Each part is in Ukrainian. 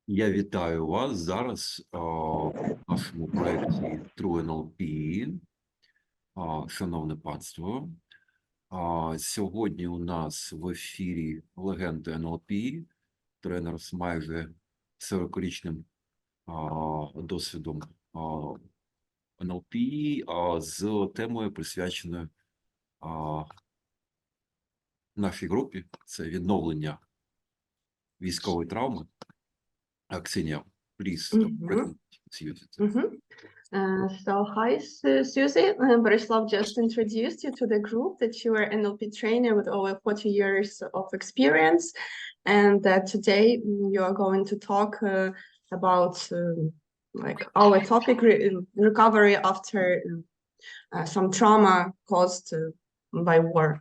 Я вітаю вас зараз в нашому проєкті True NLP, шановне панство. Сьогодні у нас в ефірі легенда NLP, тренер з майже 40-річним досвідом NLP з темою, присвяченою нашій групі. Це відновлення військової травми. Ксенія, please, present Сьюзи. So hi, Sьюзи. Борислав just introduced you to the group that you are an NLP trainer with over 40 years of experience, and that today you are going to talk about like our topic recovery after some trauma caused by war.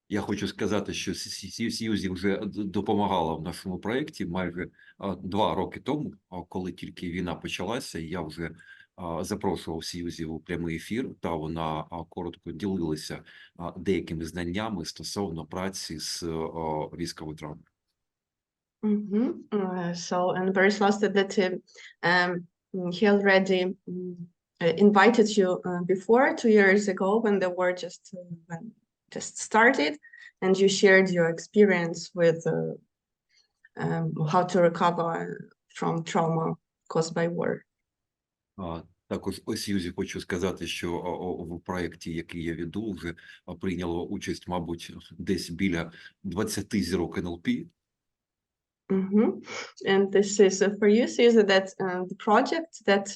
Я хочу сказати, що Сьюзи вже допомагала в нашому проєкті майже 2 роки тому, коли тільки війна почалася. Я вже запрошував Сьюзи у прямий ефір, та вона коротко ділилася деякими знаннями стосовно праці з військовою травмою. So, and Borislav said that he already invited you before 2 years ago when the war just started, and you shared your experience with how to recover from trauma caused by war. Також Сьюзи хочу сказати, що в проєкті, який я веду, вже прийняло участь, мабуть, десь біля 20 зірок NLP. And this is for you, Sьюзи, that the project that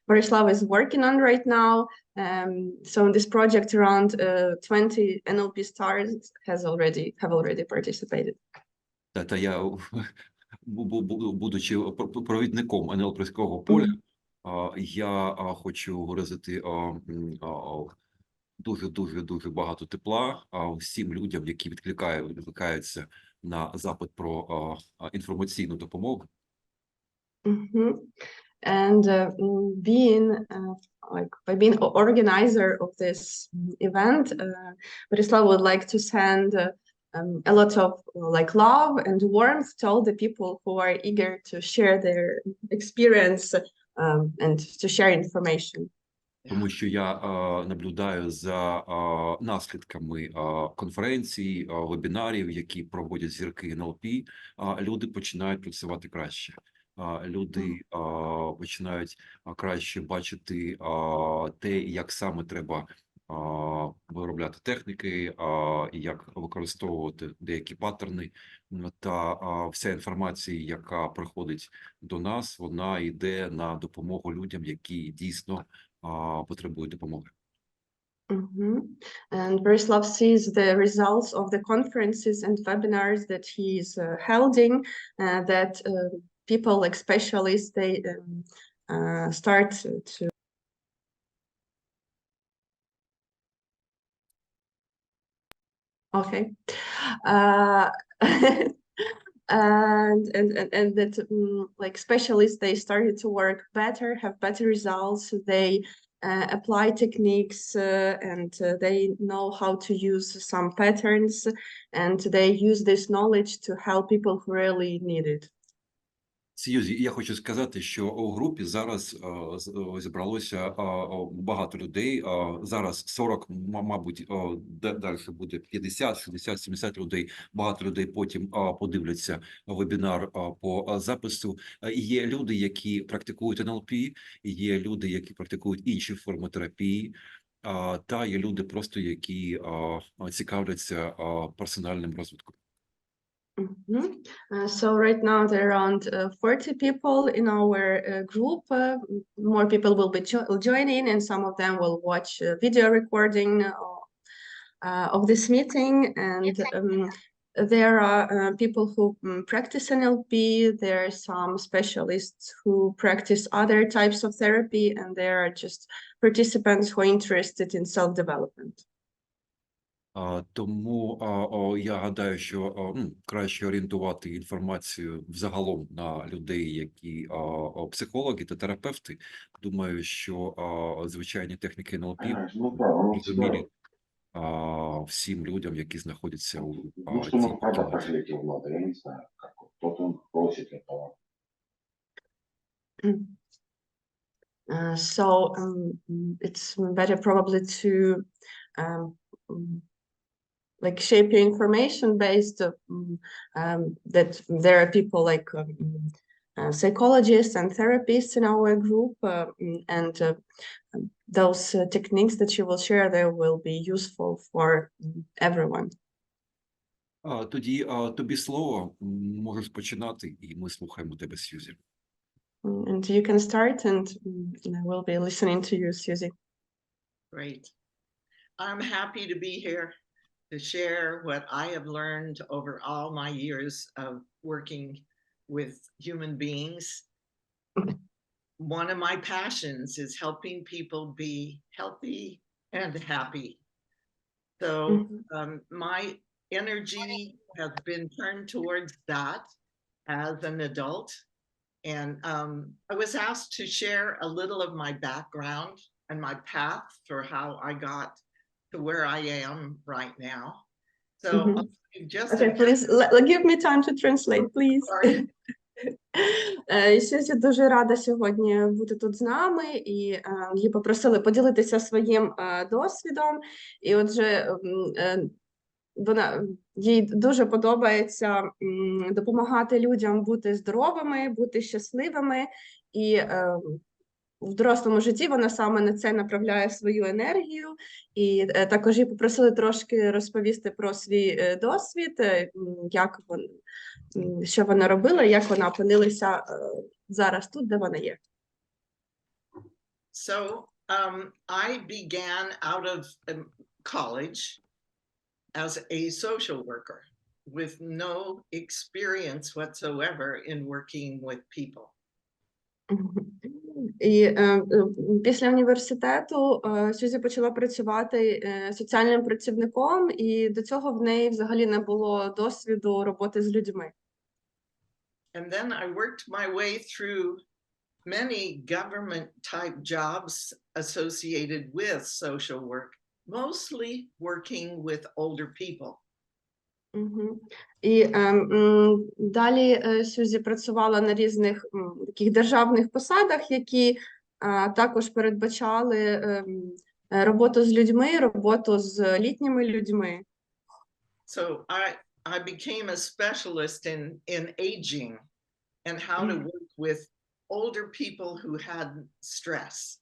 Borislav is working on right now. So in this project, around 20 NLP stars have already participated. Та я, будучи провідником НЛПського поля, я хочу виразити дуже багато тепла всім людям, які відкликаються на запит про інформаційну допомогу. And by being organizer of this event, Borislav would like to send a lot of love and warmth to all the people who are eager to share their experience and to share information. Тому що я наблюдаю за наслідками конференцій, вебінарів, які проводять зірки НЛП. Люди починають працювати краще. Люди починають краще бачити те, як саме треба виробляти техніки, як використовувати деякі паттерни. Та вся інформація, яка приходить до нас, вона йде на допомогу людям, які дійсно потребують допомоги. And Borislav sees the results of the conferences and webinars that he is holding, that people like specialists, they start to okay. And that like specialists, they started to work better, have better results. They apply techniques and they know how to use some patterns, and they use this knowledge to help people who really need it. Сьюзи, я хочу сказати, що у групі зараз зібралося багато людей. Зараз 40, мабуть, далі буде 50, 60, 70 людей. Багато людей потім подивляться вебінар по запису. Є люди, які практикують НЛП, є люди, які практикують інші форми терапії, та є люди просто, які цікавляться персональним розвитком. So right now there are around 40 people in our group. More people will be joining, and some of them will watch video recording of this meeting. And there are people who practice NLP. There are some specialists who practice other types of therapy, and there are just participants who are interested in self-development. Тому я гадаю, що краще орієнтувати інформацію взагалом на людей, які психологи та терапевти. Думаю, що звичайні техніки НЛП зрозумілі всім людям, які знаходяться у Ну, что мы в продаж летим, надо, я не знаю, как кто-то просит этого. So it's better probably to like shape your information based that there are people like psychologists and therapists in our group, and those techniques that you will share there will be useful for everyone. Тоді тобі слово, можеш починати, і ми слухаємо тебе, Сьюзи. And you can start, and we'll be listening to you, Sьюзи. Great. I'm happy to be here to share what I have learned over all my years of working with human beings. One of my passions is helping people be healthy and happy. So my energy has been turned towards that as an adult. And I was asked to share a little of my background and my path for how I got to where I am right now. So just okay, please give me time to translate, please. Сьюзі дуже рада сьогодні бути тут з нами, і її попросили поділитися своїм досвідом. І отже, їй дуже подобається допомагати людям бути здоровими, бути щасливими, і в дорослому житті вона саме на це направляє свою енергію. І також її попросили трошки розповісти про свій досвід, що вона робила, як вона опинилася зараз тут, де вона є. So I began out of college as a social worker with no experience whatsoever in working with people. І після університету Сьюзі почала працювати соціальним працівником, і до цього в неї взагалі не було досвіду роботи з людьми. And then I worked my way through many government type jobs associated with social work, mostly working with older people. І далі Сьюзі працювала на різних таких державних посадах, які також передбачали роботу з людьми, роботу з літніми людьми. So I became a specialist in aging and how to work with older people who had stress.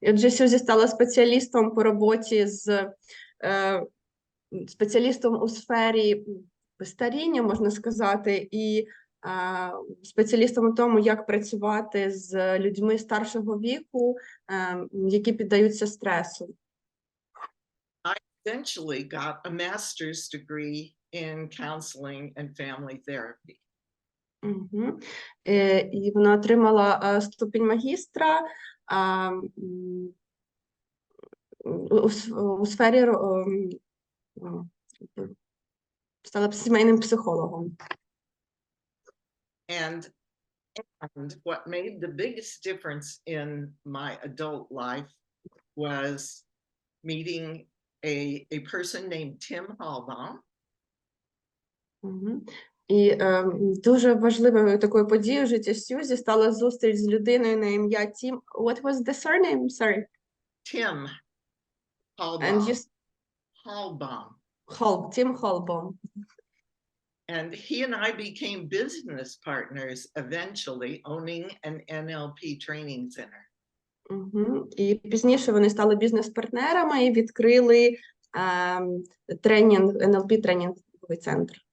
І отже, Сьюзі стала спеціалістом по роботі спеціалістом у сфері старіння, можна сказати, і спеціалістом у тому, як працювати з людьми старшого віку, які піддаються стресу. I eventually got a master's degree in counseling and family therapy. І вона отримала ступінь магістра у сфері, стала сімейним психологом. And what made the biggest difference in my adult life was meeting a person named Tim Halbaum. І дуже важливою такою подією в житті Сьюзі стала зустріч з людиною на ім'я Тім. What was the surname? Sorry. Tim Halbaum. And you... Halbaum. Tim Halbaum. And he and I became business partners eventually, owning an NLP training center. І пізніше вони стали бізнес-партнерами і відкрили NLP тренінговий центр.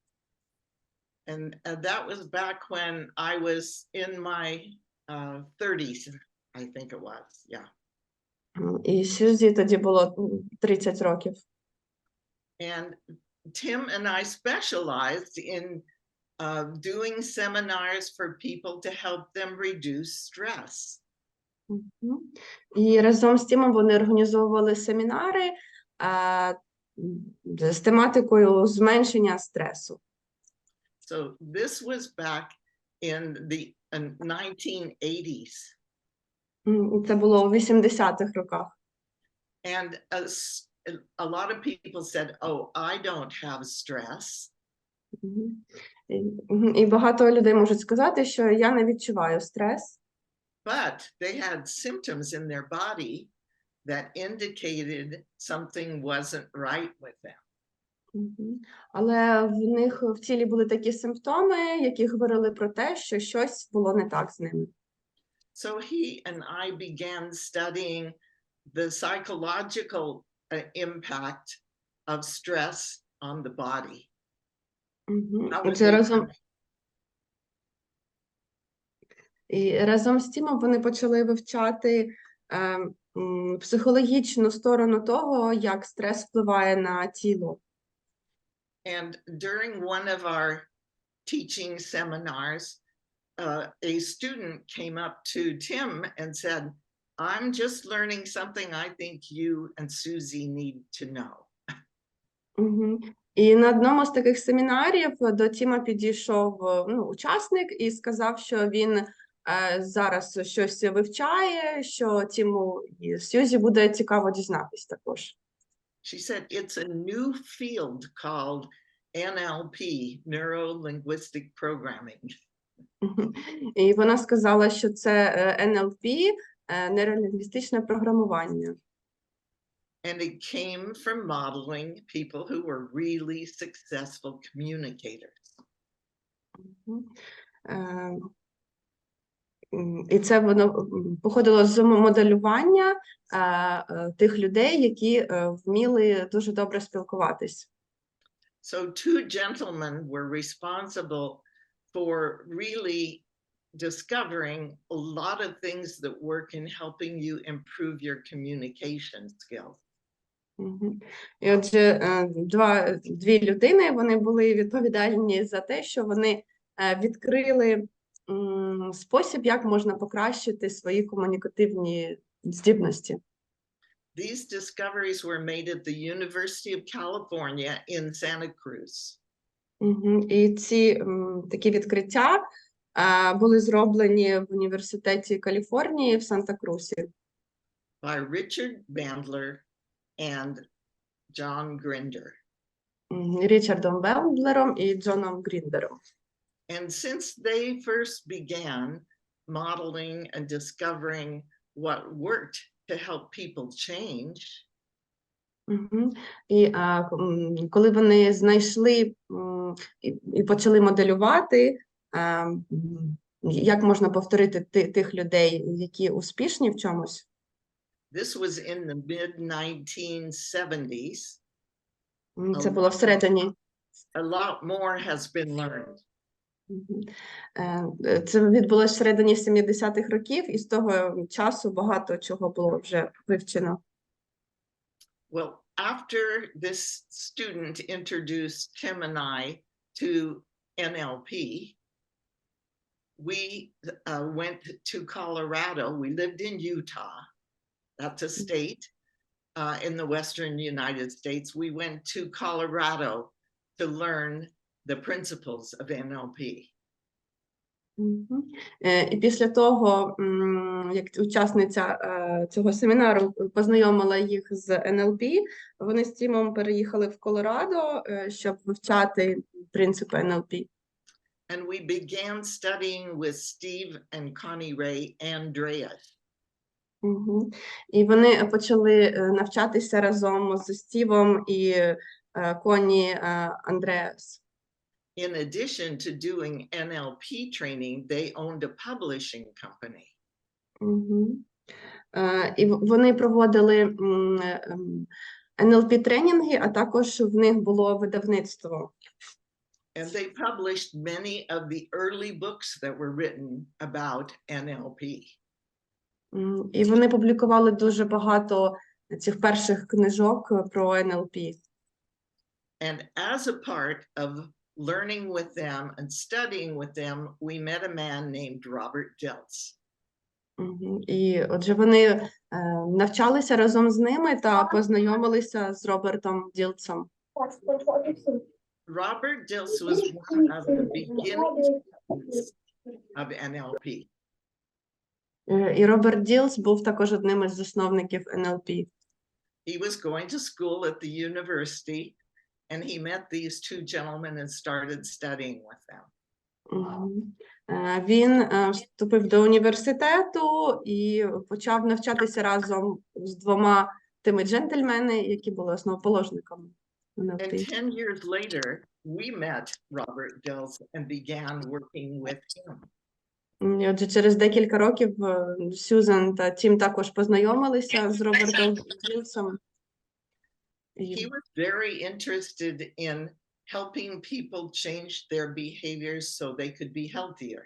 And that was back when I was in my 30s, I think it was, yeah. І Сьюзі тоді було 30 років. And Tim and I specialized in doing seminars for people to help them reduce stress. І разом з Тімом вони організовували семінари з тематикою зменшення стресу. So this was back in the 1980s. Це було у 80-х роках. And a lot of people said, "Oh, I don't have stress." Мгм. І багато людей можуть сказати, що я не відчуваю стрес, but they had symptoms in their body that indicated something wasn't right with them. Але в них в тілі були такі симптоми, які говорили про те, що щось було не так з ними. So he and I began studying the psychological impact of stress on the body. How would Це they І разом з тим вони почали вивчати психологічну сторону того, як стрес впливає на тіло. And during one of our teaching seminars, a student came up to Tim and said, I'm just learning something I think you and Susie need to know. І на одному з таких семінарів до Тіма підійшов учасник і сказав, що він зараз щось вивчає, що Тіму і Сьюзі буде цікаво дізнатись також. She said it's a new field called NLP, Neuro-Linguistic Programming. І вона сказала, що це NLP, нейролінгвістичне програмування. And it came from modeling people who were really successful communicators. І це воно походило з моделювання тих людей, які вміли дуже добре спілкуватись. So two gentlemen were responsible for really discovering a lot of things that work in helping you improve your communication skills. І отже, дві людини, вони були відповідальні за те, що вони відкрили спосіб, як можна покращити свої комунікативні здібності. These discoveries were made at the University of California in Santa Cruz. І ці такі відкриття були зроблені в університеті Каліфорнії в Санта-Крусі. By Richard Bandler and John Grinder. Річардом Бендлером і Джоном Гріндером. And since they first began modeling and discovering what worked to help people change, І коли вони знайшли і почали моделювати, як можна повторити тих людей, які успішні в чомусь. this was in the mid-1970s. Це було всередині. A lot more has been learned. Це відбулося всередині 70-х років, і з того часу багато чого було вже вивчено. Well, after this student introduced Tim and I to NLP, we went to Colorado. We lived in Utah. That's a state in the Western United States. We went to Colorado to learn the principles of NLP. І після того, як учасниця цього семінару познайомила їх з NLP, вони з Тімом переїхали в Колорадо, щоб вивчати принципи NLP. And we began studying with Steve and Connie Ray Andreas. І вони почали навчатися разом з Стівом і Коні Андреас. In addition to doing NLP training, they owned a publishing company. І вони проводили NLP-тренінги, а також в них було видавництво. And they published many of the early books that were written about NLP. І вони публікували дуже багато цих перших книжок про NLP. And as a part of learning with them and studying with them, we met a man named Robert Dilts. І отже, вони навчалися разом з ними та познайомилися з Робертом Ділтсом. Robert Dilts was one of the beginning of NLP. І Роберт Ділтс був також одним із засновників NLP. He was going to school at the university and he met these two gentlemen and started studying with them. Мгм. Він вступив до університету і почав навчатися разом з двома тими джентльменами, які були основоположниками And NLP. 10 years later, we met Robert Dills and began working with him. І отже, через декілька років Сьюзан та Тім також познайомилися з Робертом Ділсом. He was very interested in helping people change their behaviors so they could be healthier.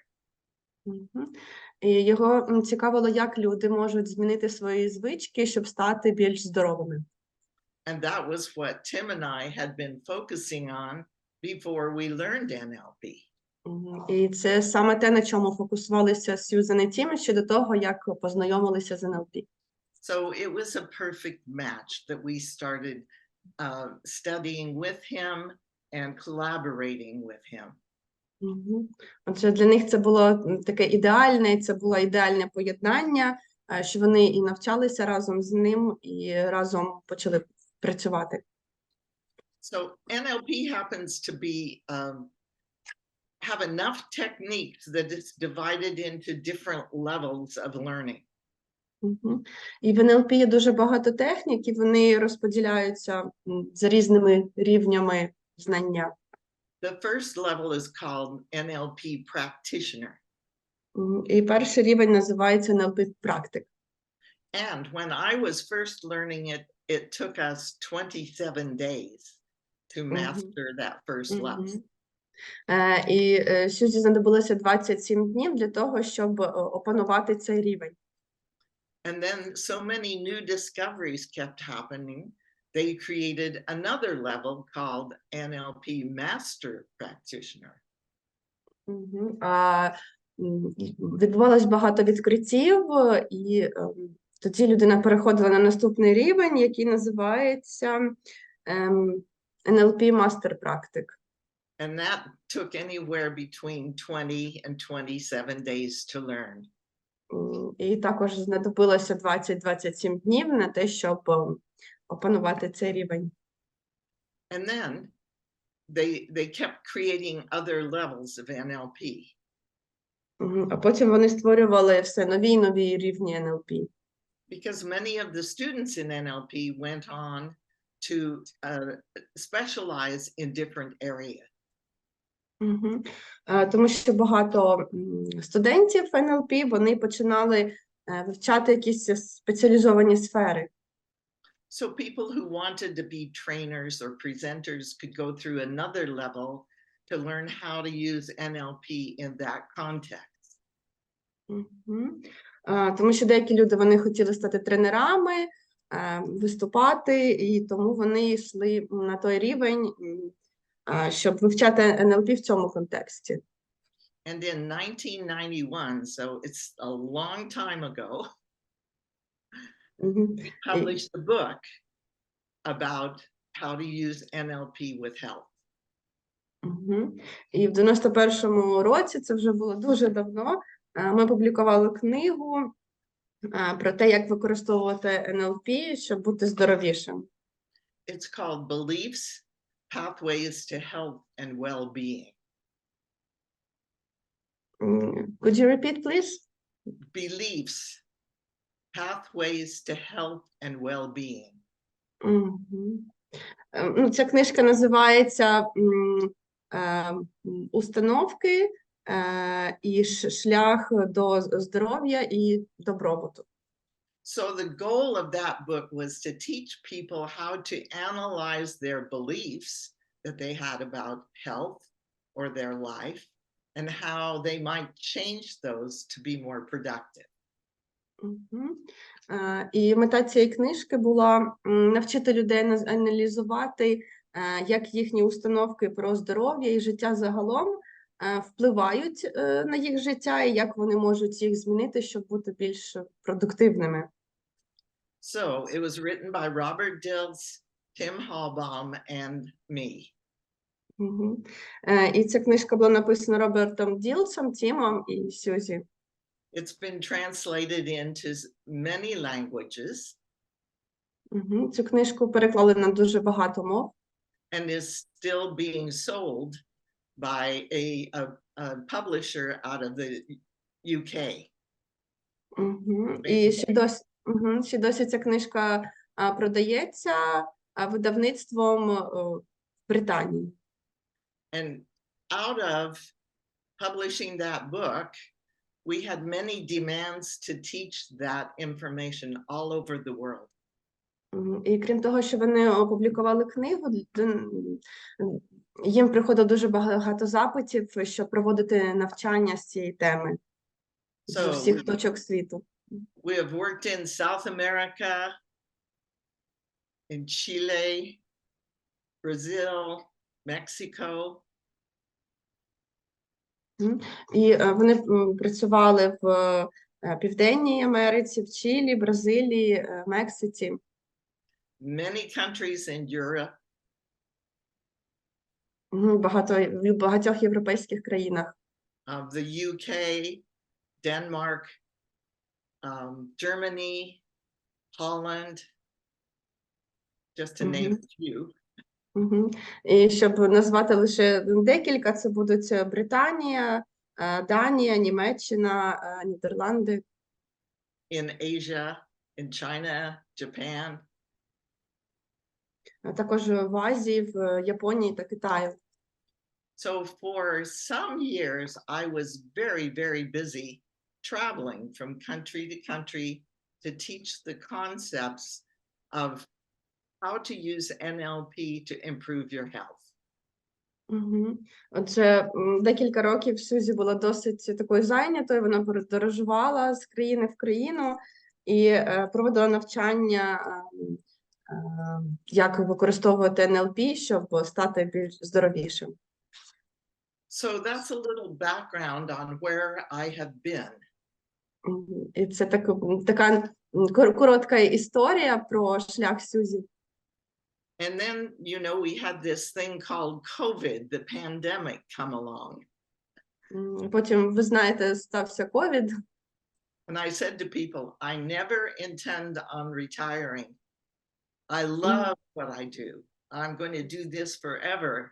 Мгм. І його цікавило, як люди можуть змінити свої звички, щоб стати більш здоровими. And that was what Tim and I had been focusing on before we learned NLP. Мгм. І це саме те, на чому фокусувалися Сьюзан і Тім ще до того, як познайомилися з NLP. So it was a perfect match that we started studying with him and collaborating with him. Мгм. Отже, для них це було таке ідеальне, це було ідеальне поєднання, що вони і навчалися разом з ним, і разом почали працювати. So NLP happens to be have enough techniques that it's divided into different levels of learning. Мгм. І в NLP є дуже багато технік, і вони розподіляються за різними рівнями знання. The first level is called NLP practitioner. І перший рівень називається NLP практик. And when I was first learning it, it took us 27 days to master that first level. Мгм. І Сьюзі знадобилося 27 днів для того, щоб опанувати цей рівень. And then so many new discoveries kept happening. They created another level called NLP Master Practitioner. Мгм. Відбувалось багато відкриттів, і тоді людина переходила на наступний рівень, який називається NLP Master Practic. And that took anywhere between 20 and 27 days to learn. І також знадобилося 20-27 днів на те, щоб опанувати цей рівень. And then they kept creating other levels of NLP. А потім вони створювали все нові й нові рівні NLP. Because many of the students in NLP went on to specialize in different areas. Мгм. Тому що багато студентів NLP, вони починали вивчати якісь спеціалізовані сфери. So people who wanted to be trainers or presenters could go through another level to learn how to use NLP in that context. Мгм. Тому що деякі люди, вони хотіли стати тренерами, виступати, і тому вони йшли на той рівень, щоб вивчати NLP в цьому контексті. And in 1991, so it's a long time ago, Мгм. we published a book about how to use NLP with health. Мгм. І в 91-му році, це вже було дуже давно, ми публікували книгу про те, як використовувати NLP, щоб бути здоровішим. It's called Beliefs, Pathways to Health and Well-Being. Could you repeat, please? Beliefs, Pathways to Health and Well-Being. Мгм. Ця книжка називається «Установки і шлях до здоров'я і добробуту». So the goal of that book was to teach people how to analyze their beliefs that they had about health or their life and how they might change those to be more productive. Мгм. І мета цієї книжки була навчити людей аналізувати, як їхні установки про здоров'я і життя загалом впливають на їх життя, і як вони можуть їх змінити, щоб бути більш продуктивними. So it was written by Robert Dills, Tim Hallbaum, and me. Мгм. І ця книжка була написана Робертом Ділсом, Тімом і Сьюзі. It's been translated into many languages. Цю книжку переклали на дуже багато мов. and is still being sold by a publisher out of the UK. І ще досі ця книжка продається видавництвом в Британії. And out of publishing that book, we had many demands to teach that information all over the world. І крім того, що вони опублікували книгу, їм приходило дуже багато запитів, щоб проводити навчання з цієї теми з усіх точок світу. We have worked in South America, in Chile, Brazil, Mexico. І вони працювали в Південній Америці, в Чилі, Бразилії, Мексиці. Many countries in Europe. В багатьох європейських країнах. The UK, Denmark, Germany, Holland, just to name a few. І щоб назвати лише декілька, це будуть Британія, Данія, Німеччина, Нідерланди. In Asia, in China, Japan. А також в Азії, в Японії та Китаю. So for some years, I was very, very busy traveling from country to country to teach the concepts of how to use NLP to improve your health. Отже, декілька років Сьюзі була досить такою зайнятою, вона подорожувала з країни в країну і проводила навчання, як використовувати NLP, щоб стати більш здоровішим. So that's a little background on where I have been. І це така коротка історія про шлях Сьюзі. And then, you know, we had this thing called COVID, the pandemic, come along. Потім, ви знаєте, стався ковід. And I said to people, I never intend on retiring. I love what I do. I'm going to do this forever.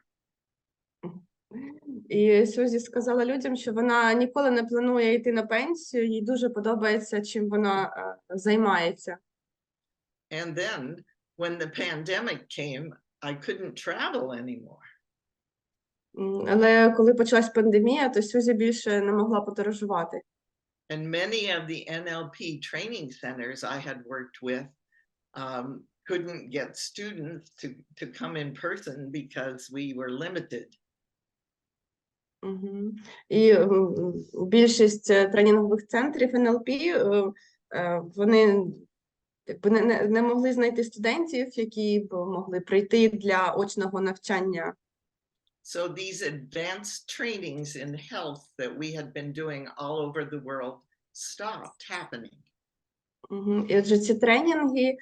І Сьюзі сказала людям, що вона ніколи не планує йти на пенсію, їй дуже подобається, чим вона займається. And then when the pandemic came, I couldn't travel anymore. Але коли почалась пандемія, то Сьюзі більше не могла подорожувати. And many of the NLP training centers I had worked with couldn't get students to come in person because we were limited. І більшість тренінгових центрів НЛП, вони не могли знайти студентів, які б могли прийти для очного навчання. So these advanced trainings in health that we had been doing all over the world stopped happening. І отже, ці тренінги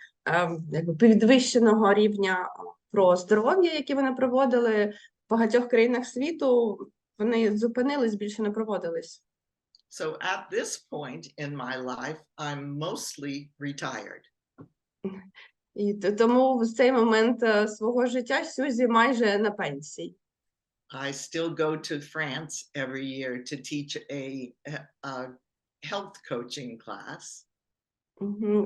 підвищеного рівня про здоров'я, які вони проводили в багатьох країнах світу, вони зупинились, більше не проводились. So at this point in my life, I'm mostly retired. І тому в цей момент свого життя Сьюзі майже на пенсії. I still go to France every year to teach a health coaching class.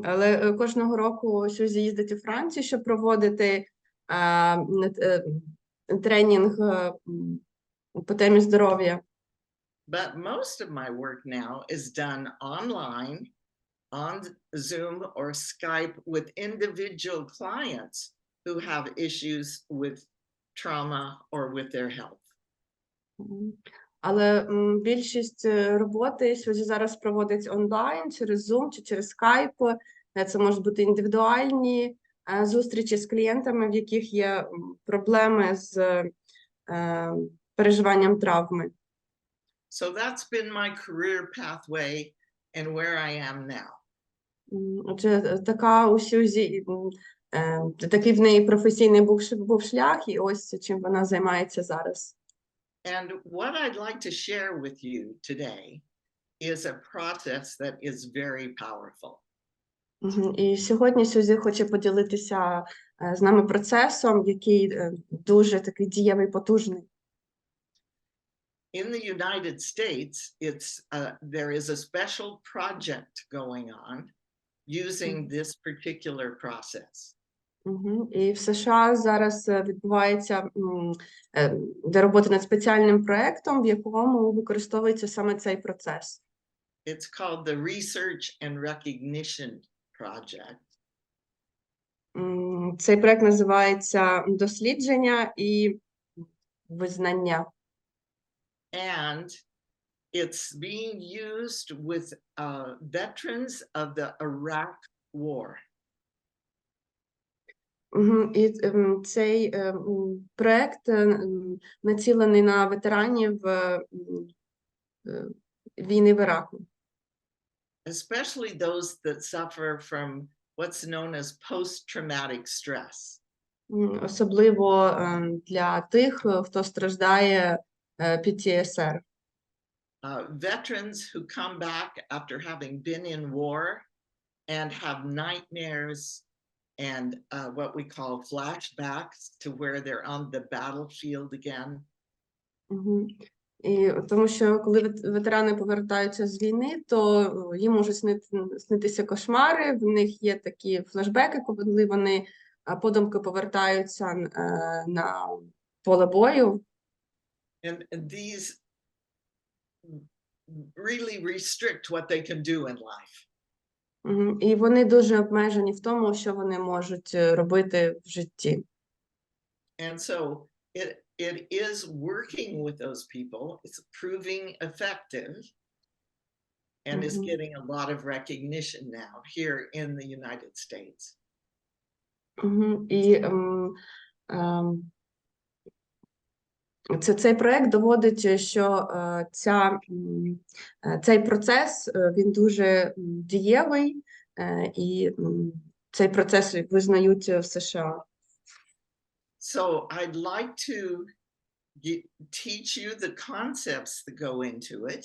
Але кожного року Сьюзі їздить у Францію, щоб проводити тренінг по темі здоров'я. But most of my work now is done online, on Zoom or Skype with individual clients who have issues with trauma or with their health. Але більшість роботи Сьюзі зараз проводить онлайн, через Zoom чи через Skype. Це можуть бути індивідуальні зустрічі з клієнтами, в яких є проблеми з переживанням травми. So that's been my career pathway and where I am now. Отже, така у Сьюзі, такий в неї професійний був шлях, і ось чим вона займається зараз. And what I'd like to share with you today is a process that is very powerful. І сьогодні Сьюзі хоче поділитися з нами процесом, який дуже такий дієвий, потужний. In the United States, there is a special project going on using this particular process. І в США зараз відбувається де робота над спеціальним проєктом, в якому використовується саме цей процес. It's called the Research and Recognition Project. Цей проєкт називається «Дослідження і визнання». And it's being used with veterans of the Iraq War. І цей проєкт націлений на ветеранів війни в Іраку. Especially those that suffer from what's known as post-traumatic stress. Особливо для тих, хто страждає PTSR. Veterans who come back after having been in war and have nightmares and what we call flashbacks to where they're on the battlefield again. І тому що коли ветерани повертаються з війни, то їм можуть снитися кошмари, в них є такі флешбеки, коли вони подумки повертаються на поле бою. And these really restrict what they can do in life. І вони дуже обмежені в тому, що вони можуть робити в житті. And so it is working with those people. It's proving effective and is getting a lot of recognition now here in the United States. І цей проект доводить, що цей процес, він дуже дієвий, і цей процес визнають в США. So I'd like to teach you the concepts that go into it,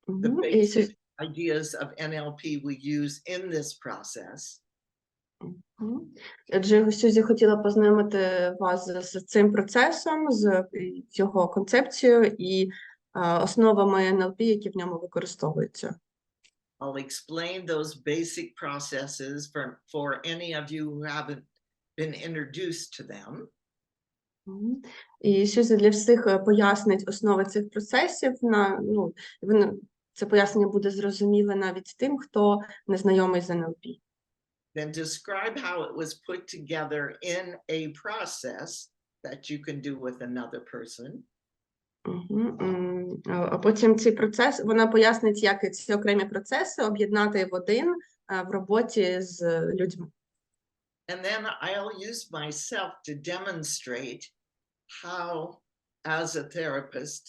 the basic ideas of NLP we use in this process. Отже, Сьюзі хотіла познайомити вас з цим процесом, з його концепцією і основами NLP, які в ньому використовуються. I'll explain those basic processes for any of you who haven't been introduced to them. І Сьюзі для всіх пояснить основи цих процесів. Це пояснення буде зрозуміле навіть тим, хто не знайомий з NLP. Then describe how it was put together in a process that you can do with another person. А потім цей процес, вона пояснить, як ці окремі процеси об'єднати в один в роботі з людьми. And then I'll use myself to demonstrate how, as a therapist,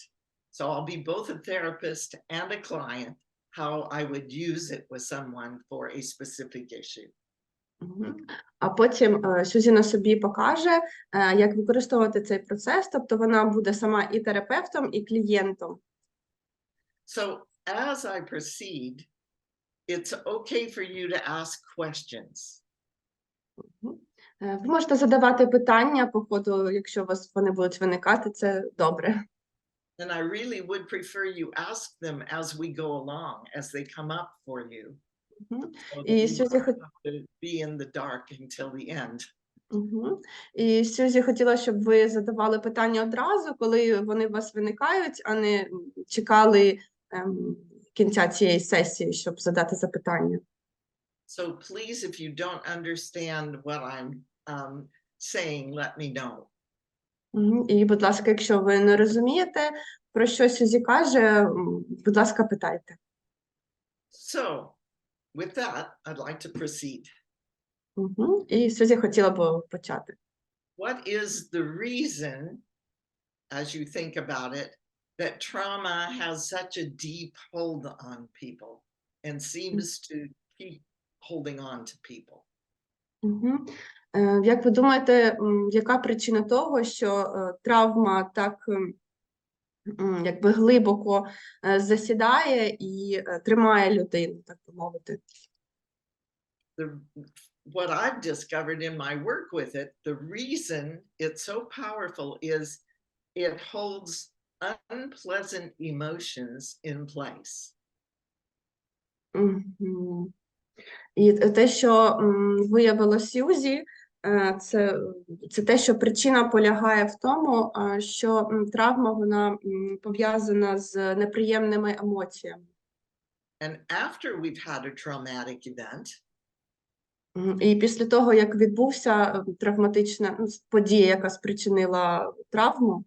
so I'll be both a therapist and a client, how I would use it with someone for a specific issue. А потім Сьюзі на собі покаже, як використовувати цей процес, тобто вона буде сама і терапевтом, і клієнтом. So as I proceed, it's okay for you to ask questions. Ви можете задавати питання по ходу, якщо у вас вони будуть виникати, це добре. And I really would prefer you ask them as we go along, as they come up for you. So І you Сьюзі don't have to be in the dark until the end. І Сьюзі хотіла, щоб ви задавали питання одразу, коли вони у вас виникають, а не чекали кінця цієї сесії, щоб задати запитання. So please, if you don't understand what I'm saying, let me know. І, будь ласка, якщо ви не розумієте, про що Сьюзі каже, будь ласка, питайте. So with that, I'd like to proceed. І Сьюзі хотіла б почати. What is the reason, as you think about it, that trauma has such a deep hold on people and seems to keep holding on to people? Як ви думаєте, яка причина того, що травма так якби глибоко засідає і тримає людину, так би мовити? what I've discovered in my work with it, the reason it's so powerful is it holds unpleasant emotions in place. Мгм. І те, що виявило Сьюзи, це те, що причина полягає в тому, що травма, вона пов'язана з неприємними емоціями. And after we've had a traumatic event, І після того, як відбувся травматична подія, яка спричинила травму,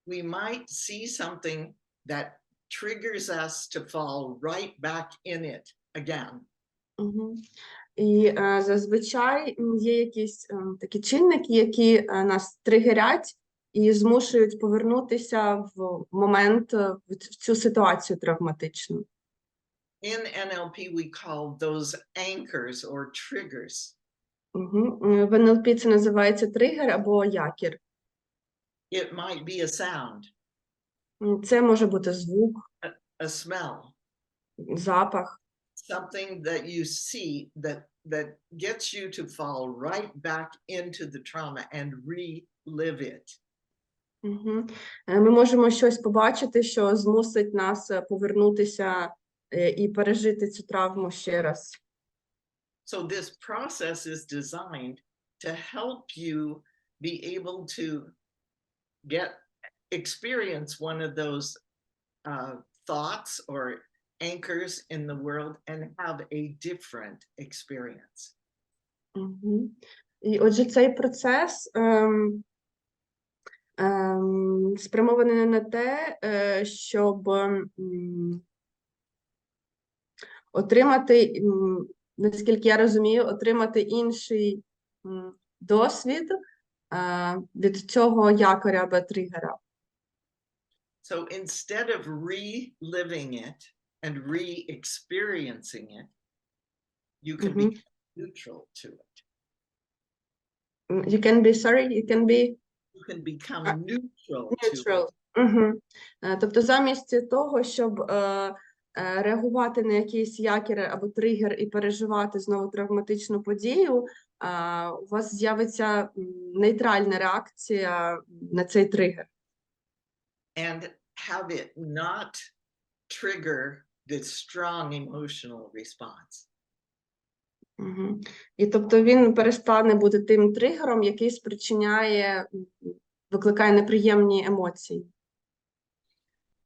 we might see something that triggers us to fall right back in it again. І зазвичай є якісь такі чинники, які нас тригерять і змушують повернутися в момент, в цю ситуацію травматичну. In NLP, we call those anchors or triggers. В НЛП це називається тригер або якір. It might be a sound, Це може бути звук, a smell, запах, something that you see that gets you to fall right back into the trauma and relive it. Ми можемо щось побачити, що змусить нас повернутися і пережити цю травму ще раз. So this process is designed to help you be able to experience one of those thoughts or anchors in the world and have a different experience. І отже, цей процес спрямований на те, щоб отримати, наскільки я розумію, отримати інший досвід від цього якоря або тригера. So instead of reliving it and re-experiencing it, you can be neutral to it. You can become neutral neutral. to it. Тобто замість того, щоб реагувати на якийсь якір або тригер і переживати знову травматичну подію, у вас з'явиться нейтральна реакція на цей тригер. And have it not trigger this strong emotional response. І тобто він перестане бути тим тригером, який викликає неприємні емоції.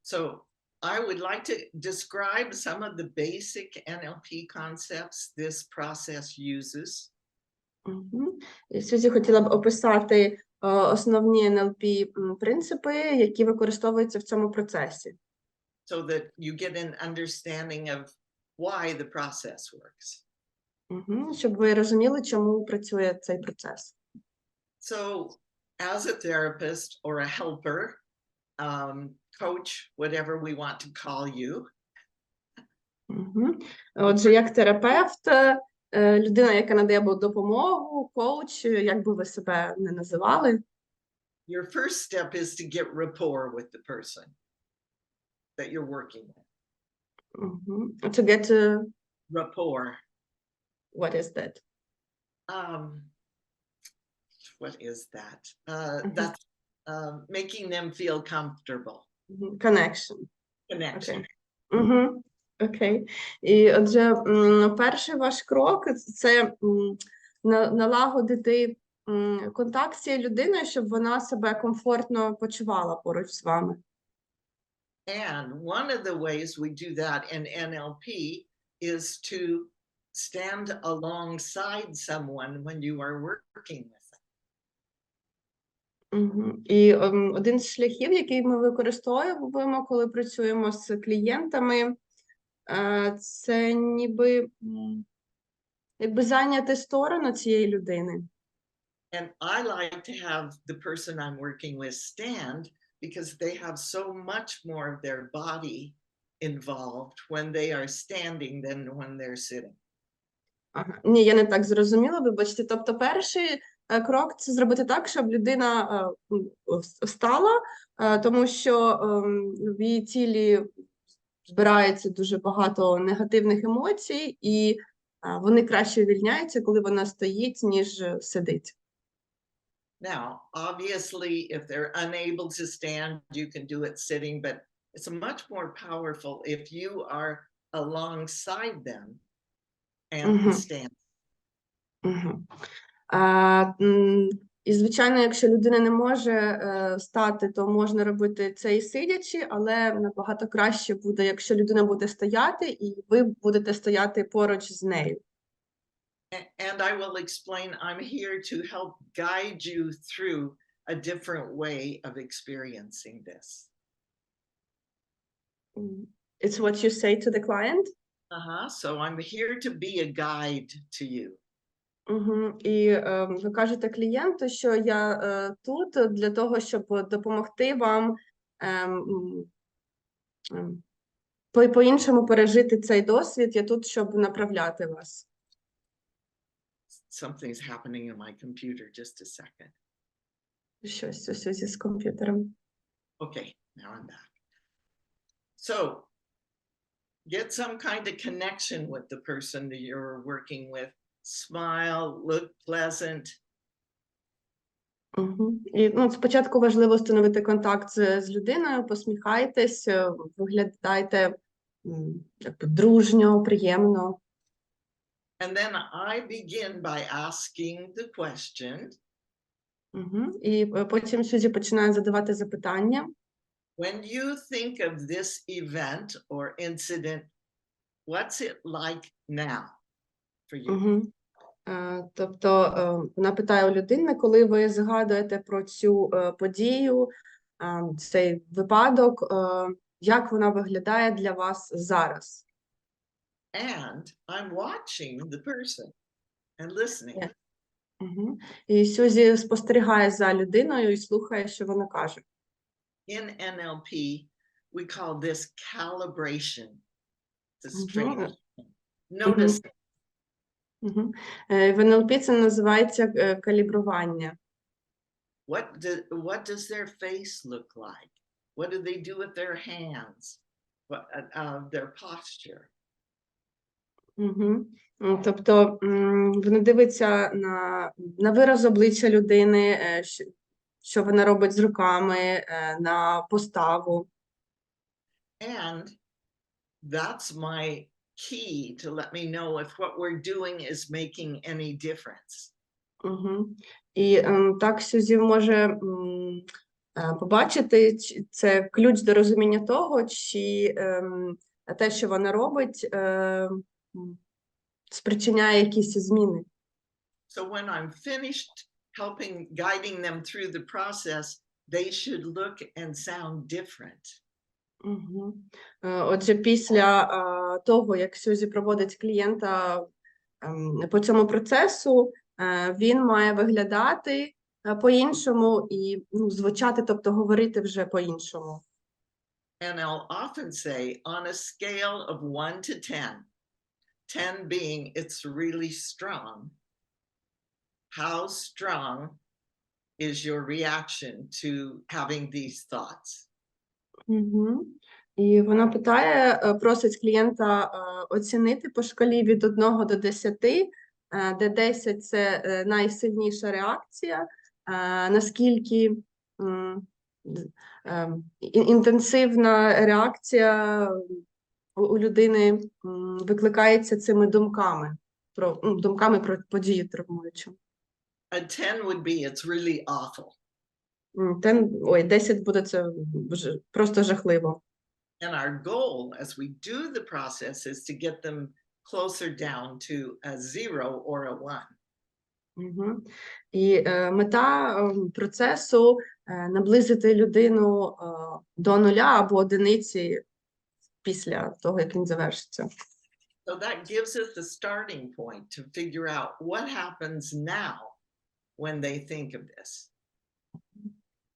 So I would like to describe some of the basic NLP concepts this process uses. Сьюзи хотіла б описати основні NLP принципи, які використовуються в цьому процесі. So that you get an understanding of why the process works. Щоб ви розуміли, чому працює цей процес. So as a therapist or a helper, coach, whatever we want to call you. Отже, як терапевт, людина, яка надає допомогу, коуч, як би ви себе не називали. Your first step is to get rapport with the person that you're working with. To get Rapport. What is that? What is that? That's making them feel comfortable. Connection. Connection. Окей. І отже, перший ваш крок – це налагодити контакт з цією людиною, щоб вона себе комфортно почувала поруч з вами. And one of the ways we do that in NLP is to stand alongside someone when you are working with them. І один з шляхів, який ми використовуємо, коли працюємо з клієнтами, це ніби зайняти сторону цієї людини. And I like to have the person I'm working with stand because they have so much more of their body involved when they are standing than when they're sitting. Ні, я не так зрозуміла, вибачте. Тобто перший крок – це зробити так, щоб людина встала, тому що в її тілі збирається дуже багато негативних емоцій, і вони краще вивільняються, коли вона стоїть, ніж сидить. Now, obviously, if they're unable to stand, you can do it sitting, but it's much more powerful if you are alongside them and stand. І, звичайно, якщо людина не може стати, то можна робити це і сидячи, але набагато краще буде, якщо людина буде стояти, і ви будете стояти поруч з нею. And I will explain, I'm here to help guide you through a different way of experiencing this. It's what you say to the client? So I'm here to be a guide to you. І ви кажете клієнту, що я тут для того, щоб допомогти вам по-іншому пережити цей досвід. Я тут, щоб направляти вас. Something's happening in my computer. Just a second. Щось у Сьюзі з комп'ютером. Okay, now I'm back. So, get some kind of connection with the person that you're working with. Smile, look pleasant. І спочатку важливо встановити контакт з людиною, посміхайтесь, виглядайте дружньо, приємно. And then I begin by asking the question. І потім Сьюзі починає задавати запитання. When you think of this event or incident, what's it like now for you? Тобто вона питає у людини, коли ви згадуєте про цю подію, цей випадок, як вона виглядає для вас зараз? And I'm watching the person and listening. І Сьюзі спостерігає за людиною і слухає, що вона каже. In NLP, we call this calibration. It's a strange thing. Notice. В NLP це називається калібрування. What does their face look like? What do they do with their hands? Their posture. Тобто вони дивляться на вираз обличчя людини, що вона робить з руками, на поставу. And that's my key to let me know if what we're doing is making any difference. І так Сьюзі може побачити, це ключ до розуміння того, чи те, що вона робить, спричиняє якісь зміни. So when I'm finished guiding them through the process, they should look and sound different. Отже, після того, як Сьюзі проводить клієнта по цьому процесу, він має виглядати по-іншому і звучати, тобто говорити вже по-іншому. And I'll often say, on a scale of 1 to 10, 10 being it's really strong, how strong is your reaction to having these thoughts? І вона просить клієнта оцінити по шкалі від 1 до 10, де 10 – це найсильніша реакція, наскільки інтенсивна реакція у людини викликається цими думками про подію травмуючу. A 10 would be it's really awful. 10 буде це просто жахливо. And our goal as we do the process is to get them closer down to a 0 or a 1. І мета процесу наблизити людину до 0 або 1 після того, як він завершиться. So that gives us the starting point to figure out what happens now when they think of this.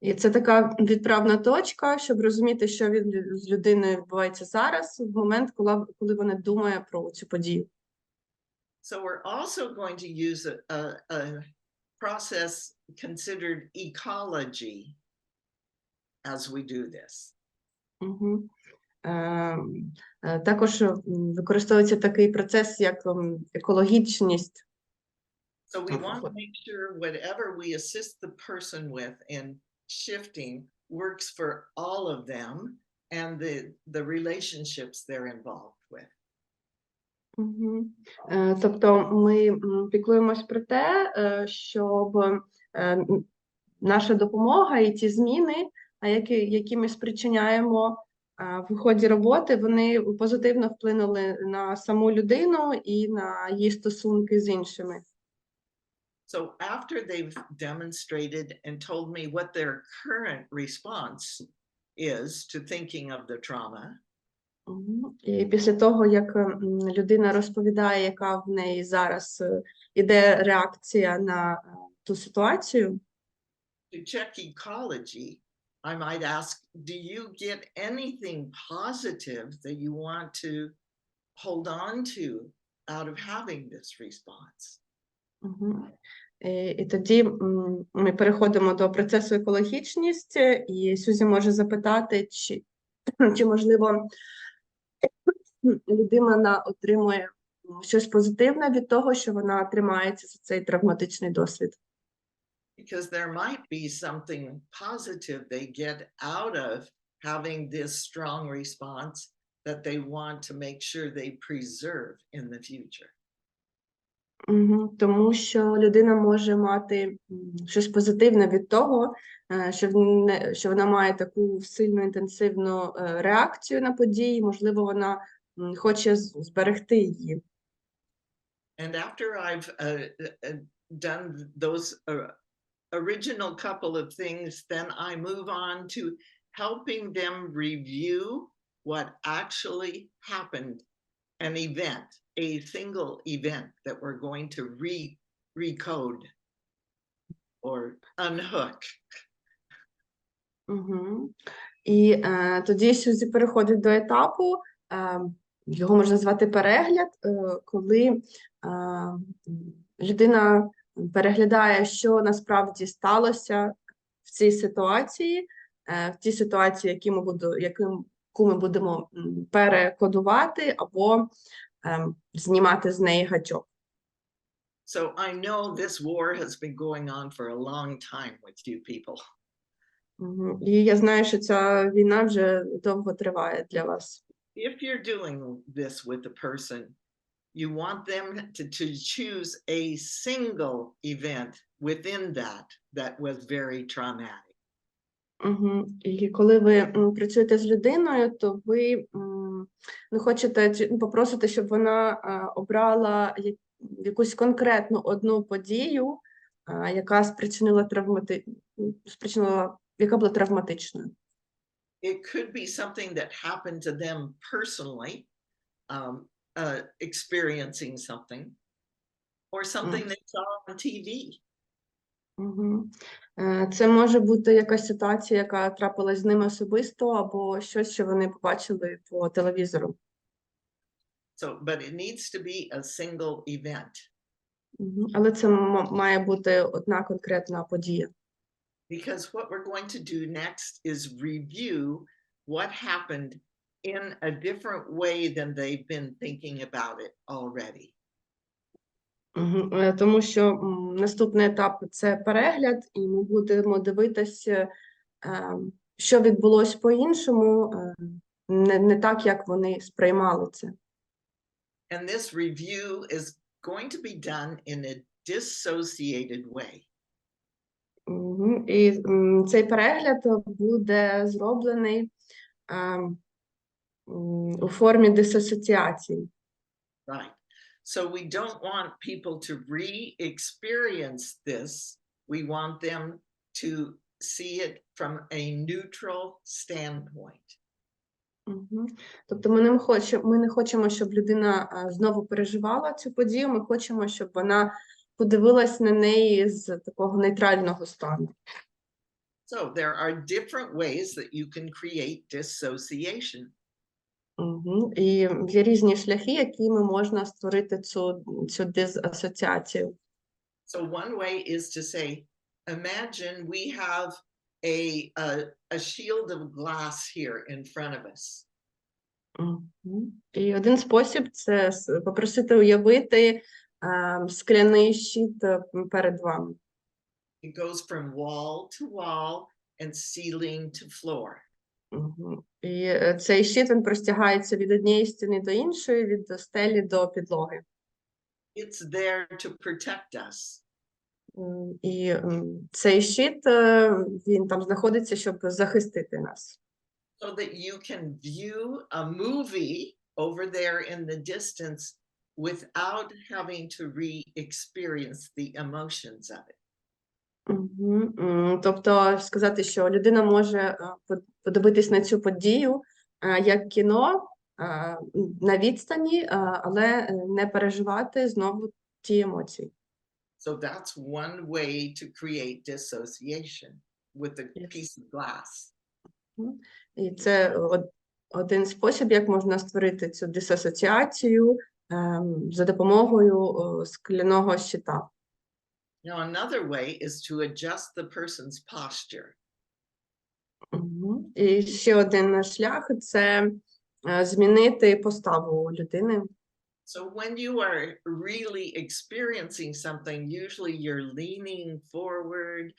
І це така відправна точка, щоб розуміти, що з людиною відбувається зараз, в момент, коли вона думає про цю подію. So we're also going to use a process considered ecology as we do this. Також використовується такий процес, як екологічність. So we want to make sure whatever we assist the person with in shifting works for all of them and the relationships they're involved with. Тобто ми піклуємось про те, щоб наша допомога і ті зміни, які ми спричиняємо в ході роботи, вони позитивно вплинули на саму людину і на її стосунки з іншими. So after they've demonstrated and told me what their current response is to thinking of the trauma, і після того, як людина розповідає, яка в неї зараз іде реакція на ту ситуацію, to check ecology, I might ask, do you get anything positive that you want to hold on to out of having this response? І тоді ми переходимо до процесу екологічність, і Сьюзі може запитати, чи можливо людина отримує щось позитивне від того, що вона тримається за цей травматичний досвід. Because there might be something positive they get out of having this strong response that they want to make sure they preserve in the future. Тому що людина може мати щось позитивне від того, що вона має таку сильну інтенсивну реакцію на події, можливо, вона хоче зберегти її. And after I've done those original couple of things, then I move on to helping them review what actually happened, an event, a single event that we're going to recode or unhook. І тоді Сьюзі переходить до етапу, його можна звати перегляд, коли людина переглядає, що насправді сталося в цій ситуації, в тій ситуації, яку ми будемо перекодувати або знімати з неї гачок. So I know this war has been going on for a long time with you people. І я знаю, що ця війна вже довго триває для вас. If you're doing this with a person, you want them to choose a single event within that was very traumatic. І коли ви працюєте з людиною, то ви не хочете попросити, щоб вона обрала якусь конкретну одну подію, яка яка була травматичною. It could be something that happened to them personally, experiencing something, or something they saw on TV. Це може бути якась ситуація, яка трапилась з ними особисто, або щось, що вони побачили по телевізору. So, but it needs to be a single event. Але це має бути одна конкретна подія. Because what we're going to do next is review what happened in a different way than they've been thinking about it already. Тому що наступний етап – це перегляд, і ми будемо дивитися, що відбулось по-іншому, не так, як вони сприймали це. And this review is going to be done in a dissociated way. І цей перегляд буде зроблений у формі дисоціації. Right. So we don't want people to re-experience this. We want them to see it from a neutral standpoint. Тобто ми не хочемо, щоб людина знову переживала цю подію, ми хочемо, щоб вона подивилась на неї з такого нейтрального стану. So there are different ways that you can create dissociation. І є різні шляхи, якими можна створити цю дисоціацію. So one way is to say, imagine we have a shield of glass here in front of us. Мгм. І один спосіб – це попросити уявити скляний щит перед вами. It goes from wall to wall and ceiling to floor. Мгм. І цей щит, він простягається від однієї стіни до іншої, від стелі до підлоги. It's there to protect us. І цей щит, він там знаходиться, щоб захистити нас. So that you can view a movie over there in the distance without having to re-experience the emotions of it. Тобто сказати, що людина може подивитись на цю подію як кіно на відстані, але не переживати знову ті емоції. So that's one way to create dissociation with a Yes. piece of glass. І це один спосіб, як можна створити цю дисасоціацію за допомогою скляного щита. Now, another way is to adjust the person's posture. І ще один шлях – це змінити поставу людини. So when you are really experiencing something, usually you're leaning forward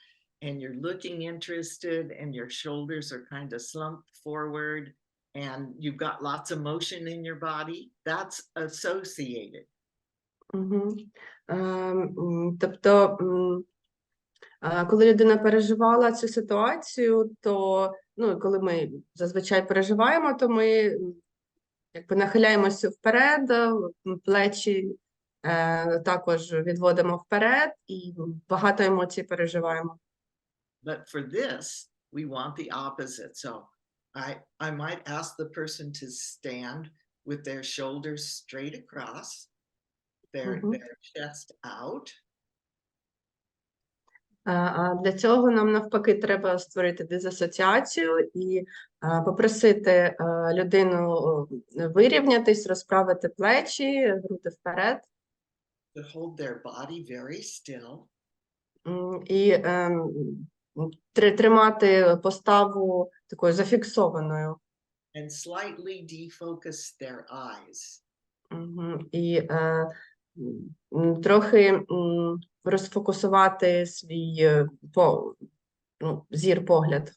and you're looking interested and your shoulders are kind of slumped forward and you've got lots of motion in your body. That's associated. Тобто, коли людина переживала цю ситуацію, то, коли ми зазвичай переживаємо, то ми якби нахиляємося вперед, плечі також відводимо вперед і багато емоцій переживаємо. But for this, we want the opposite. So I might ask the person to stand with their shoulders straight across, their chest out. А для цього нам навпаки треба створити дисасоціацію і попросити людину вирівнятись, розправити плечі, груди вперед. To hold their body very still. І тримати поставу такою зафіксованою. And slightly defocus their eyes. І трохи розфокусувати свій зір, погляд.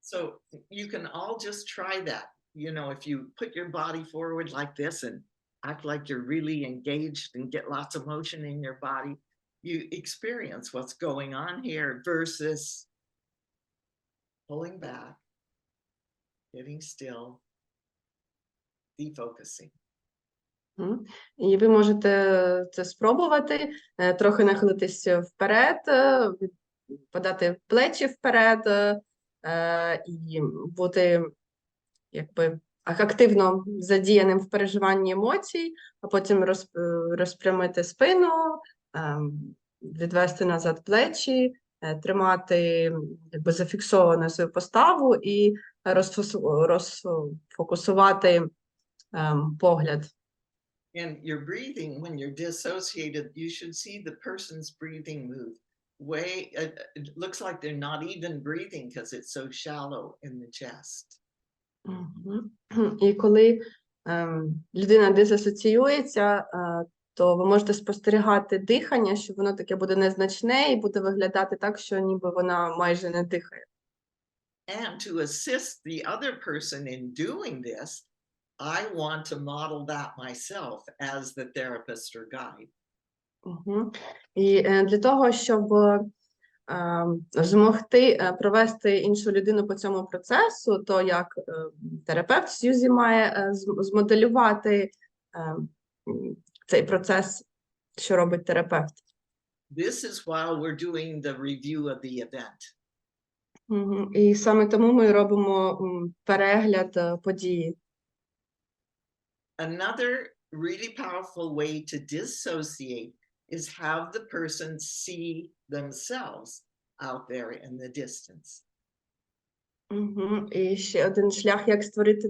So you can all just try that. You know, if you put your body forward like this and act like you're really engaged and get lots of motion in your body, you experience what's going on here versus pulling back, getting still, defocusing. І ви можете це спробувати, трохи нахилитись вперед, подати плечі вперед і бути якби активно задіяним в переживанні емоцій, а потім розпрямити спину, відвести назад плечі, тримати якби зафіксовану свою поставу і розфокусувати погляд. And your breathing, when you're dissociated, you should see the person's breathing move. It looks like they're not even breathing because it's so shallow in the chest. І коли людина дисасоціюється, то ви можете спостерігати дихання, що воно таке буде незначне і буде виглядати так, що ніби вона майже не дихає. And to assist the other person in doing this, I want to model that myself as the therapist or guide. І для того, щоб змогти провести іншу людину по цьому процесу, то як терапевт Сьюзи має змоделювати цей процес, що робить терапевт. This is while we're doing the review of the event. І саме тому ми робимо перегляд події. Another really powerful way to dissociate is have the person see themselves out there in the distance. І ще один шлях, як створити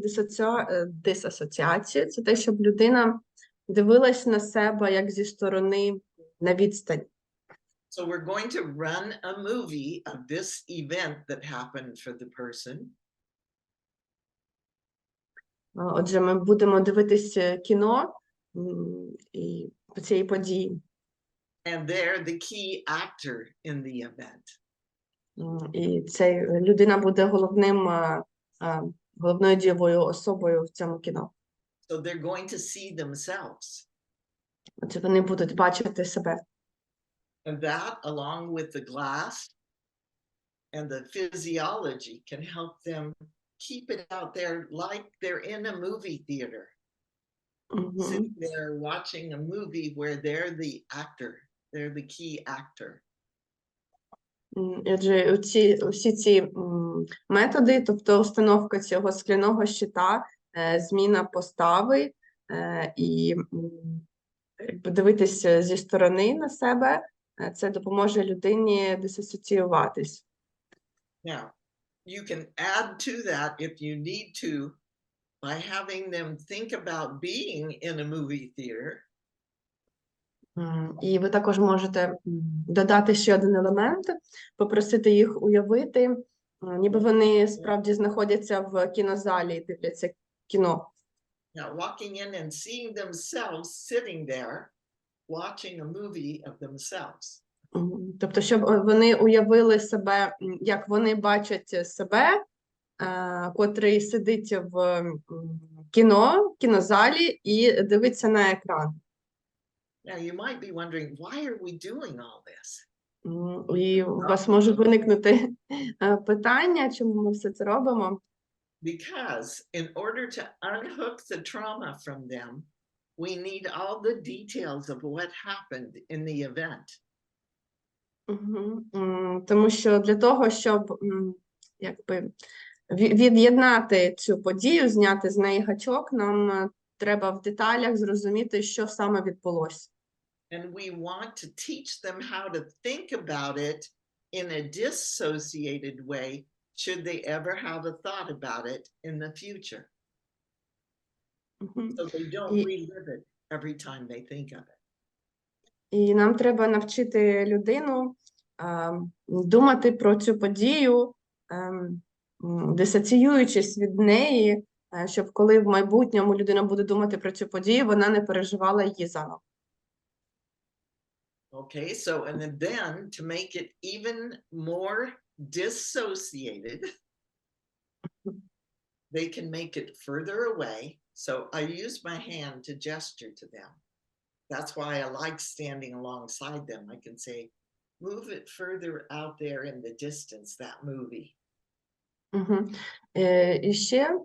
дисасоціацію, це те, щоб людина дивилась на себе як зі сторони на відстані. So we're going to run a movie of this event that happened for the person. Отже, ми будемо дивитись кіно і по цій події. And they're the key actor in the event. І ця людина буде головною дієвою особою в цьому кіно. So they're going to see themselves. Отже, вони будуть бачити себе. And that, along with the glass and the physiology, can help them keep it out there like they're in a movie theater. Sitting there watching a movie where they're the actor, they're the key actor. Отже, усі ці методи, тобто установка цього скляного щита, зміна постави і подивитися зі сторони на себе, це допоможе людині дисоціюватись. Now, you can add to that if you need to by having them think about being in a movie theater. І ви також можете додати ще один елемент, попросити їх уявити, ніби вони справді знаходяться в кінозалі і дивляться кіно. Now, walking in and seeing themselves sitting there, watching a movie of themselves. Тобто, щоб вони уявили себе, як вони бачать себе, котрий сидить в кінозалі і дивиться на екран. Now, you might be wondering, why are we doing all this? І у вас може виникнути питання, чому ми все це робимо. Because in order to unhook the trauma from them, we need all the details of what happened in the event. Тому що для того, щоб якби від'єднати цю подію, зняти з неї гачок, нам треба в деталях зрозуміти, що саме відбулося. And we want to teach them how to think about it in a dissociated way, should they ever have a thought about it in the future. So they don't relive it every time they think of it. І нам треба навчити людину думати про цю подію, дисоціюючись від неї, щоб коли в майбутньому людина буде думати про цю подію, вона не переживала її заново. Okay, so and then to make it even more dissociated, they can make it further away. So I use my hand to gesture to them. That's why I like standing alongside them. I can say, move it further out there in the distance, that movie. І ще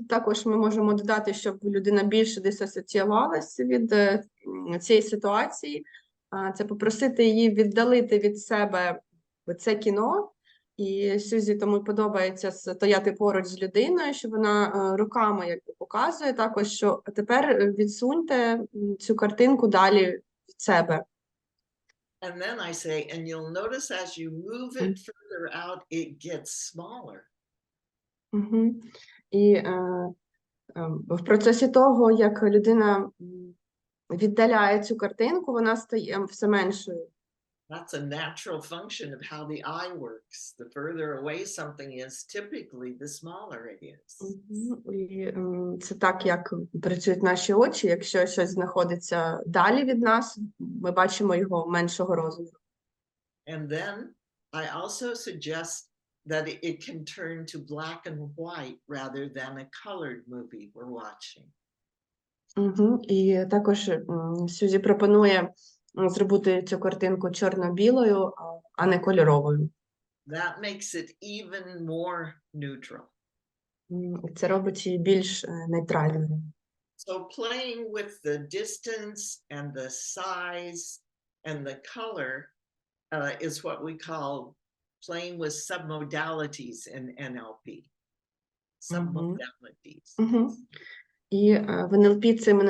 також ми можемо додати, щоб людина більше дисоціювалася від цієї ситуації, це попросити її віддалити від себе це кіно. І Сьюзі тому подобається стояти поруч з людиною, що вона руками якби показує також, що тепер відсуньте цю картинку далі від себе. And then I say, and you'll notice as you move it further out, it gets smaller. І в процесі того, як людина віддаляє цю картинку, вона стає все меншою. That's a natural function of how the eye works. The further away something is, typically the smaller it is. І це так, як працюють наші очі. Якщо щось знаходиться далі від нас, ми бачимо його меншого розміру. And then I also suggest that it can turn to black and white rather than a colored movie we're watching. І також Сьюзі пропонує зробити цю картинку чорно-білою, а не кольоровою. That makes it even more neutral. Це робить її більш нейтральною. So playing with the distance and the size and the color is what we call playing with submodalities in NLP. Submodalities. І в NLP це ми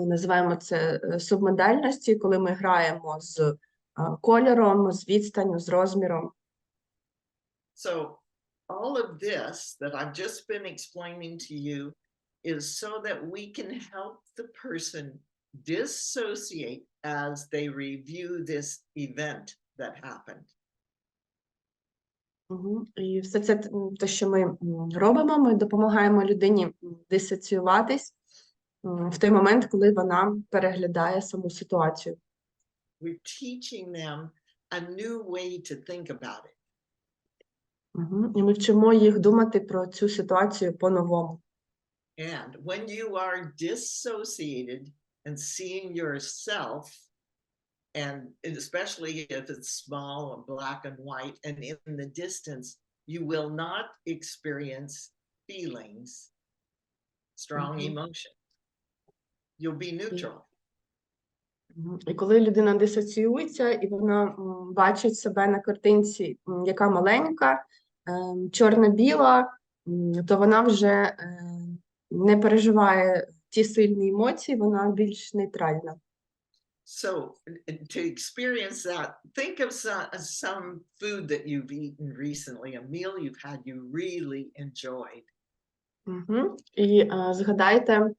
називаємо це субмодальності, коли ми граємо з кольором, з відстанню, з розміром. So all of this that I've just been explaining to you is so that we can help the person dissociate as they review this event that happened. І все це те, що ми робимо, ми допомагаємо людині дисоціюватись в той момент, коли вона переглядає саму ситуацію. We're teaching them a new way to think about it. І ми вчимо їх думати про цю ситуацію по-новому. And when you are dissociated and seeing yourself, and especially if it's small and black and white and in the distance, you will not experience feelings, strong emotion. You'll be neutral. І коли людина дисоціюється, і вона бачить себе на картинці, яка маленька, чорно-біла, то вона вже не переживає ті сильні емоції, вона більш нейтральна. So to experience that, think of some food that you've eaten recently, a meal you've had you really enjoyed. І згадайте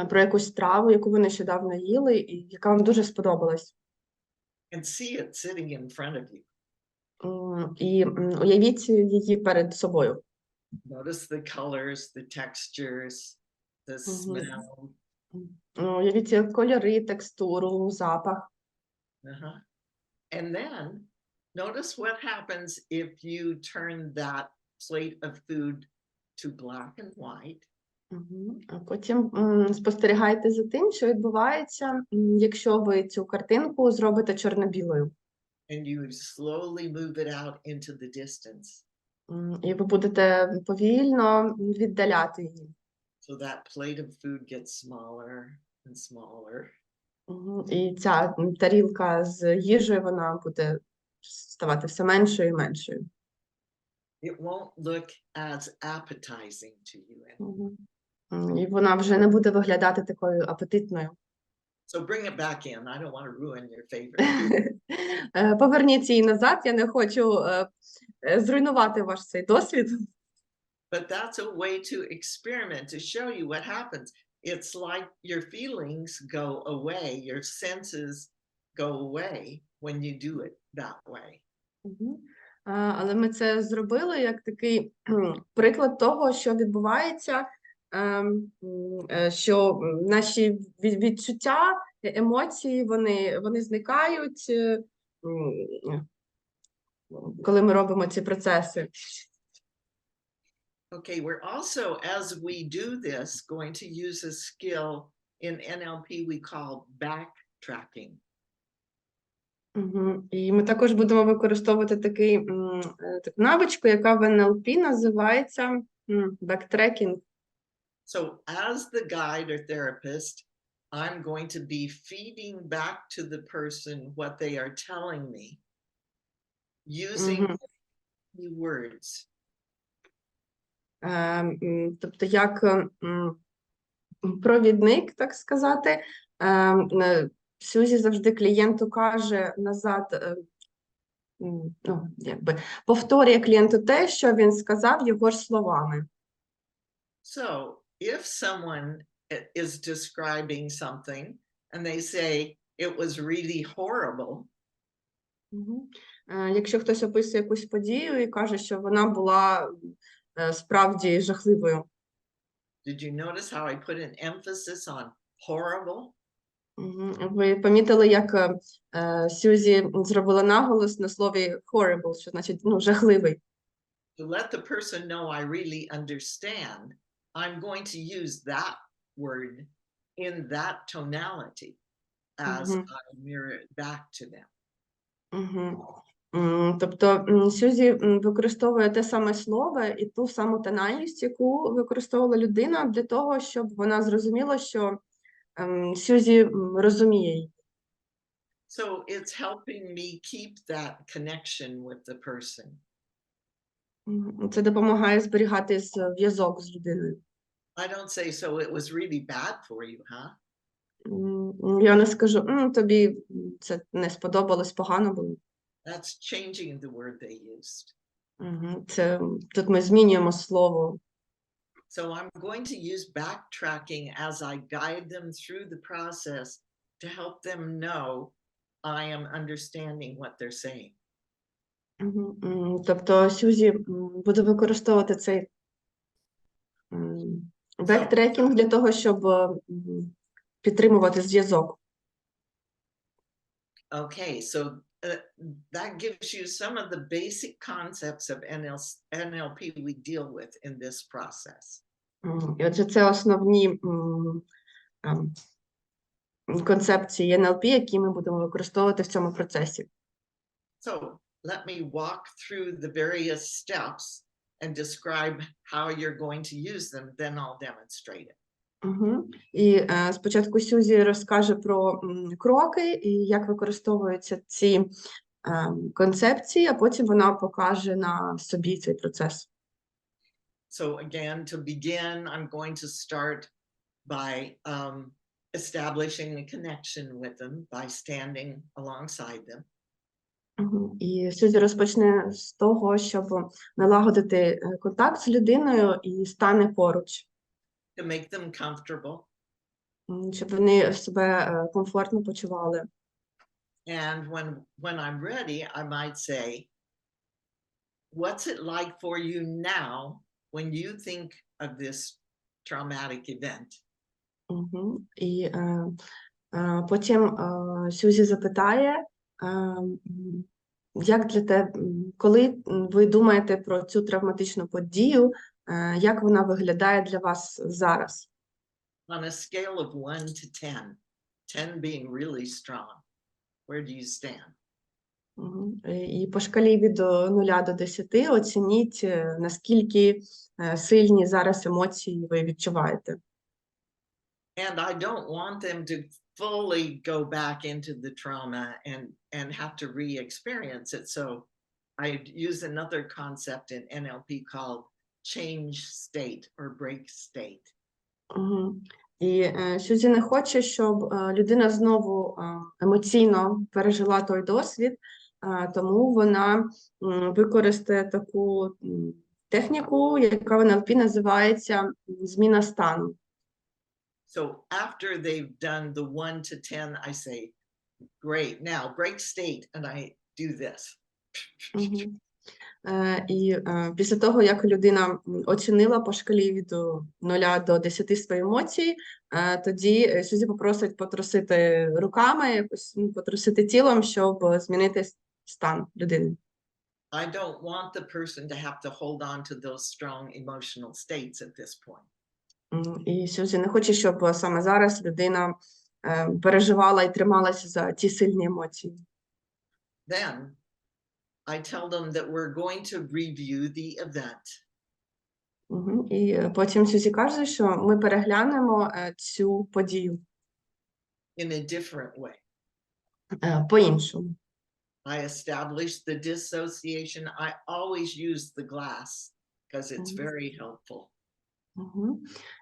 про якусь страву, яку ви нещодавно їли, і яка вам дуже сподобалась. And see it sitting in front of you. І уявіть її перед собою. Notice the colors, the textures, the smell. Уявіть кольори, текстуру, запах. And then notice what happens if you turn that plate of food to black and white. А потім спостерігайте за тим, що відбувається, якщо ви цю картинку зробите чорно-білою. And you slowly move it out into the distance. І ви будете повільно віддаляти її. So that plate of food gets smaller and smaller. І ця тарілка з їжею, вона буде ставати все меншою і меншою. It won't look as appetizing to you anymore. І вона вже не буде виглядати такою апетитною. So bring it back in. I don't want to ruin your favorite. Поверніть її назад, я не хочу зруйнувати ваш цей досвід. But that's a way to experiment, to show you what happens. It's like your feelings go away, your senses go away when you do it that way. Але ми це зробили як такий приклад того, що відбувається, що наші відчуття, емоції, вони зникають, коли ми робимо ці процеси. Okay, we're also, as we do this, going to use a skill in NLP we call backtracking. І ми також будемо використовувати таку навичку, яка в NLP називається backtracking. So as the guide or therapist, I'm going to be feeding back to the person what they are telling me using words. Тобто як провідник, так сказати, Сьюзи завжди клієнту каже назад, повторює клієнту те, що він сказав його ж словами. So if someone is describing something and they say it was really horrible, якщо хтось описує якусь подію і каже, що вона була справді жахливою. Did you notice how I put an emphasis on horrible? Ви помітили, як Сьюзи зробила наголос на слові horrible, що значить, жахливий. To let the person know I really understand, I'm going to use that word in that tonality as I mirror it back to them. Тобто Сьюзи використовує те саме слово і ту саму тональність, яку використовувала людина для того, щоб вона зрозуміла, що Сьюзи розуміє її. So it's helping me keep that connection with the person. Це допомагає зберігати зв'язок з людиною. I don't say, so it was really bad for you, huh? Я не скажу, тобі це не сподобалось, погано було. That's changing the word they used. Тут ми змінюємо слово. So I'm going to use backtracking as I guide them through the process to help them know I am understanding what they're saying. Тобто Сьюзі буде використовувати цей бектрекінг для того, щоб підтримувати зв'язок. Okay, so that gives you some of the basic concepts of NLP we deal with in this process. І отже, це основні концепції NLP, які ми будемо використовувати в цьому процесі. So let me walk through the various steps and describe how you're going to use them, then I'll demonstrate it. І спочатку Сьюзі розкаже про кроки і як використовуються ці концепції, а потім вона покаже на собі цей процес. So again, to begin, I'm going to start by establishing a connection with them by standing alongside them. І Сьюзі розпочне з того, щоб налагодити контакт з людиною і стане поруч. To make them comfortable. Щоб вони себе комфортно почували. And when I'm ready, I might say, what's it like for you now when you think of this traumatic event? І потім Сьюзі запитає, як для тебе, коли ви думаєте про цю травматичну подію, як вона виглядає для вас зараз? On a scale of 1 to 10, 10 being really strong, where do you stand? І по шкалі від 0 до 10 оцініть, наскільки сильні зараз емоції ви відчуваєте. And I don't want them to fully go back into the trauma and have to re-experience it. So I use another concept in NLP called change state or break state. І Сьюзі не хоче, щоб людина знову емоційно пережила той досвід, тому вона використає таку техніку, яка в NLP називається зміна стану. So after they've done the 1 to 10, I say, great, now break state, and I do this. І після того, як людина оцінила по шкалі від 0 до 10 свої емоції, тоді Сьюзі попросить потрусити руками, якось потрусити тілом, щоб змінити стан людини. I don't want the person to have to hold on to those strong emotional states at this point. І Сьюзі не хоче, щоб саме зараз людина переживала і трималася за ті сильні емоції. Then I tell them that we're going to review the event. І потім Сьюзі каже, що ми переглянемо цю подію In a different way. По-іншому. I establish the dissociation. I always use the glass because it's very helpful.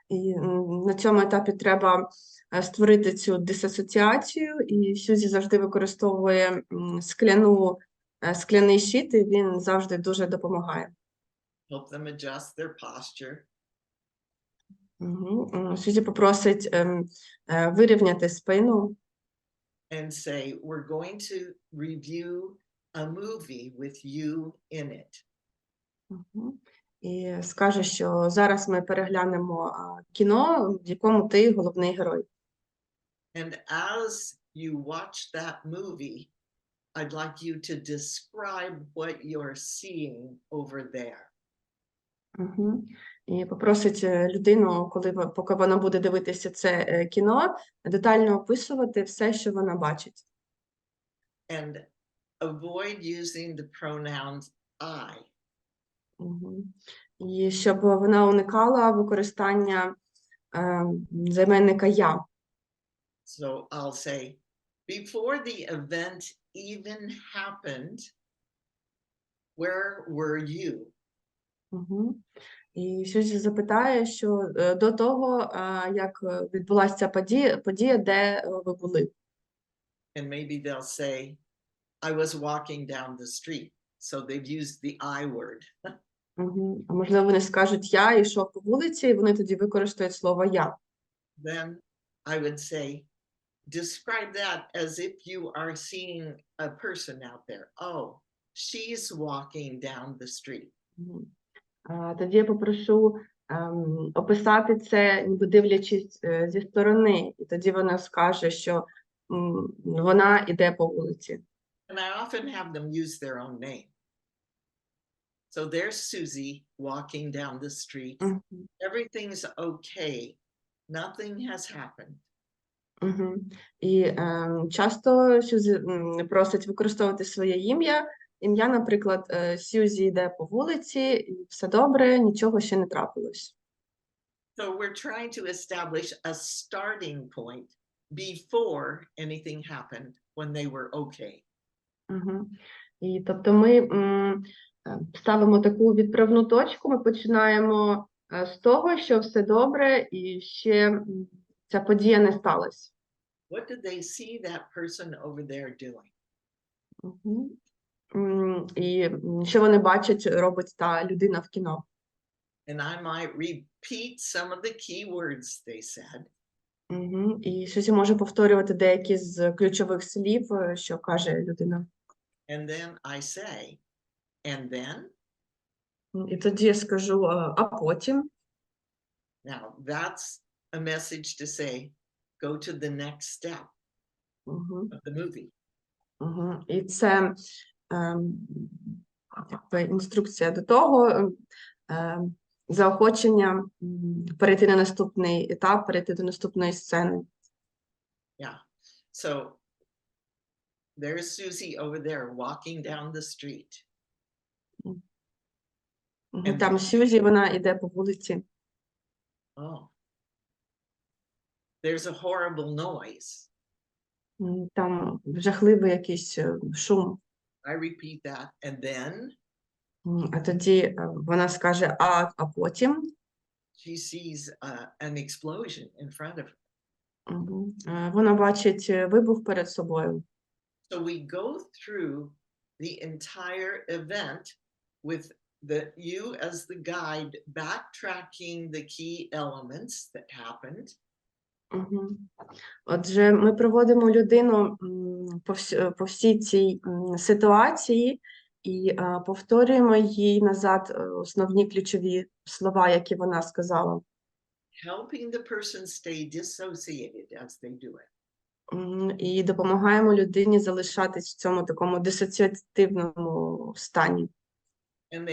І на цьому етапі треба створити цю дисасоціацію, і Сьюзі завжди використовує скляний щит, і він завжди дуже допомагає. Help them adjust their posture. Сьюзі попросить вирівняти спину. And say, we're going to review a movie with you in it. І скаже, що зараз ми переглянемо кіно, в якому ти головний герой. And as you watch that movie, I'd like you to describe what you're seeing over there. І попросить людину, поки вона буде дивитися це кіно, детально описувати все, що вона бачить. And avoid using the pronouns I. І щоб вона уникала використання займенника «я». So I'll say, before the event even happened, where were you? І Сьюзі запитає, що до того, як відбулася ця подія, де ви були. And maybe they'll say, I was walking down the street. So they've used the I word. А можливо, вони скажуть, я йшов по вулиці, і вони тоді використають слово я. Then I would say, describe that as if you are seeing a person out there. Oh, she's walking down the street. Тоді я попрошу описати це, ніби дивлячись зі сторони, і тоді вона скаже, що вона іде по вулиці. And I often have them use their own name. So there's Susie walking down the street. Everything's okay. Nothing has happened. І часто Сьюзи просить використовувати своє ім'я. Ім'я, наприклад, Сьюзі йде по вулиці, і все добре, нічого ще не трапилось. So we're trying to establish a starting point before anything happened when they were okay. І тобто ми ставимо таку відправну точку, ми починаємо з того, що все добре, і ще ця подія не сталася. What did they see that person over there doing? І що вони бачать, робить та людина в кіно. And I might repeat some of the key words they said. І щось я можу повторювати деякі з ключових слів, що каже людина. And then I say, and then? І тоді я скажу, а потім? Now that's a message to say, go to the next step of the movie. І це інструкція до того, заохочення перейти на наступний етап, перейти до наступної сцени. Yeah. So there's Susie over there walking down the street. Там Сьюзі, вона йде по вулиці. Oh. There's a horrible noise. Там жахливий якийсь шум. I repeat that. And then А тоді вона скаже, а потім? she sees an explosion in front of her. Вона бачить вибух перед собою. So we go through the entire event with you as the guide backtracking the key elements that happened. Отже, ми проводимо людину по всій цій ситуації і повторюємо їй назад основні ключові слова, які вона сказала. Helping the person stay dissociated as they do it. І допомагаємо людині залишатись в цьому такому дисоціативному стані. And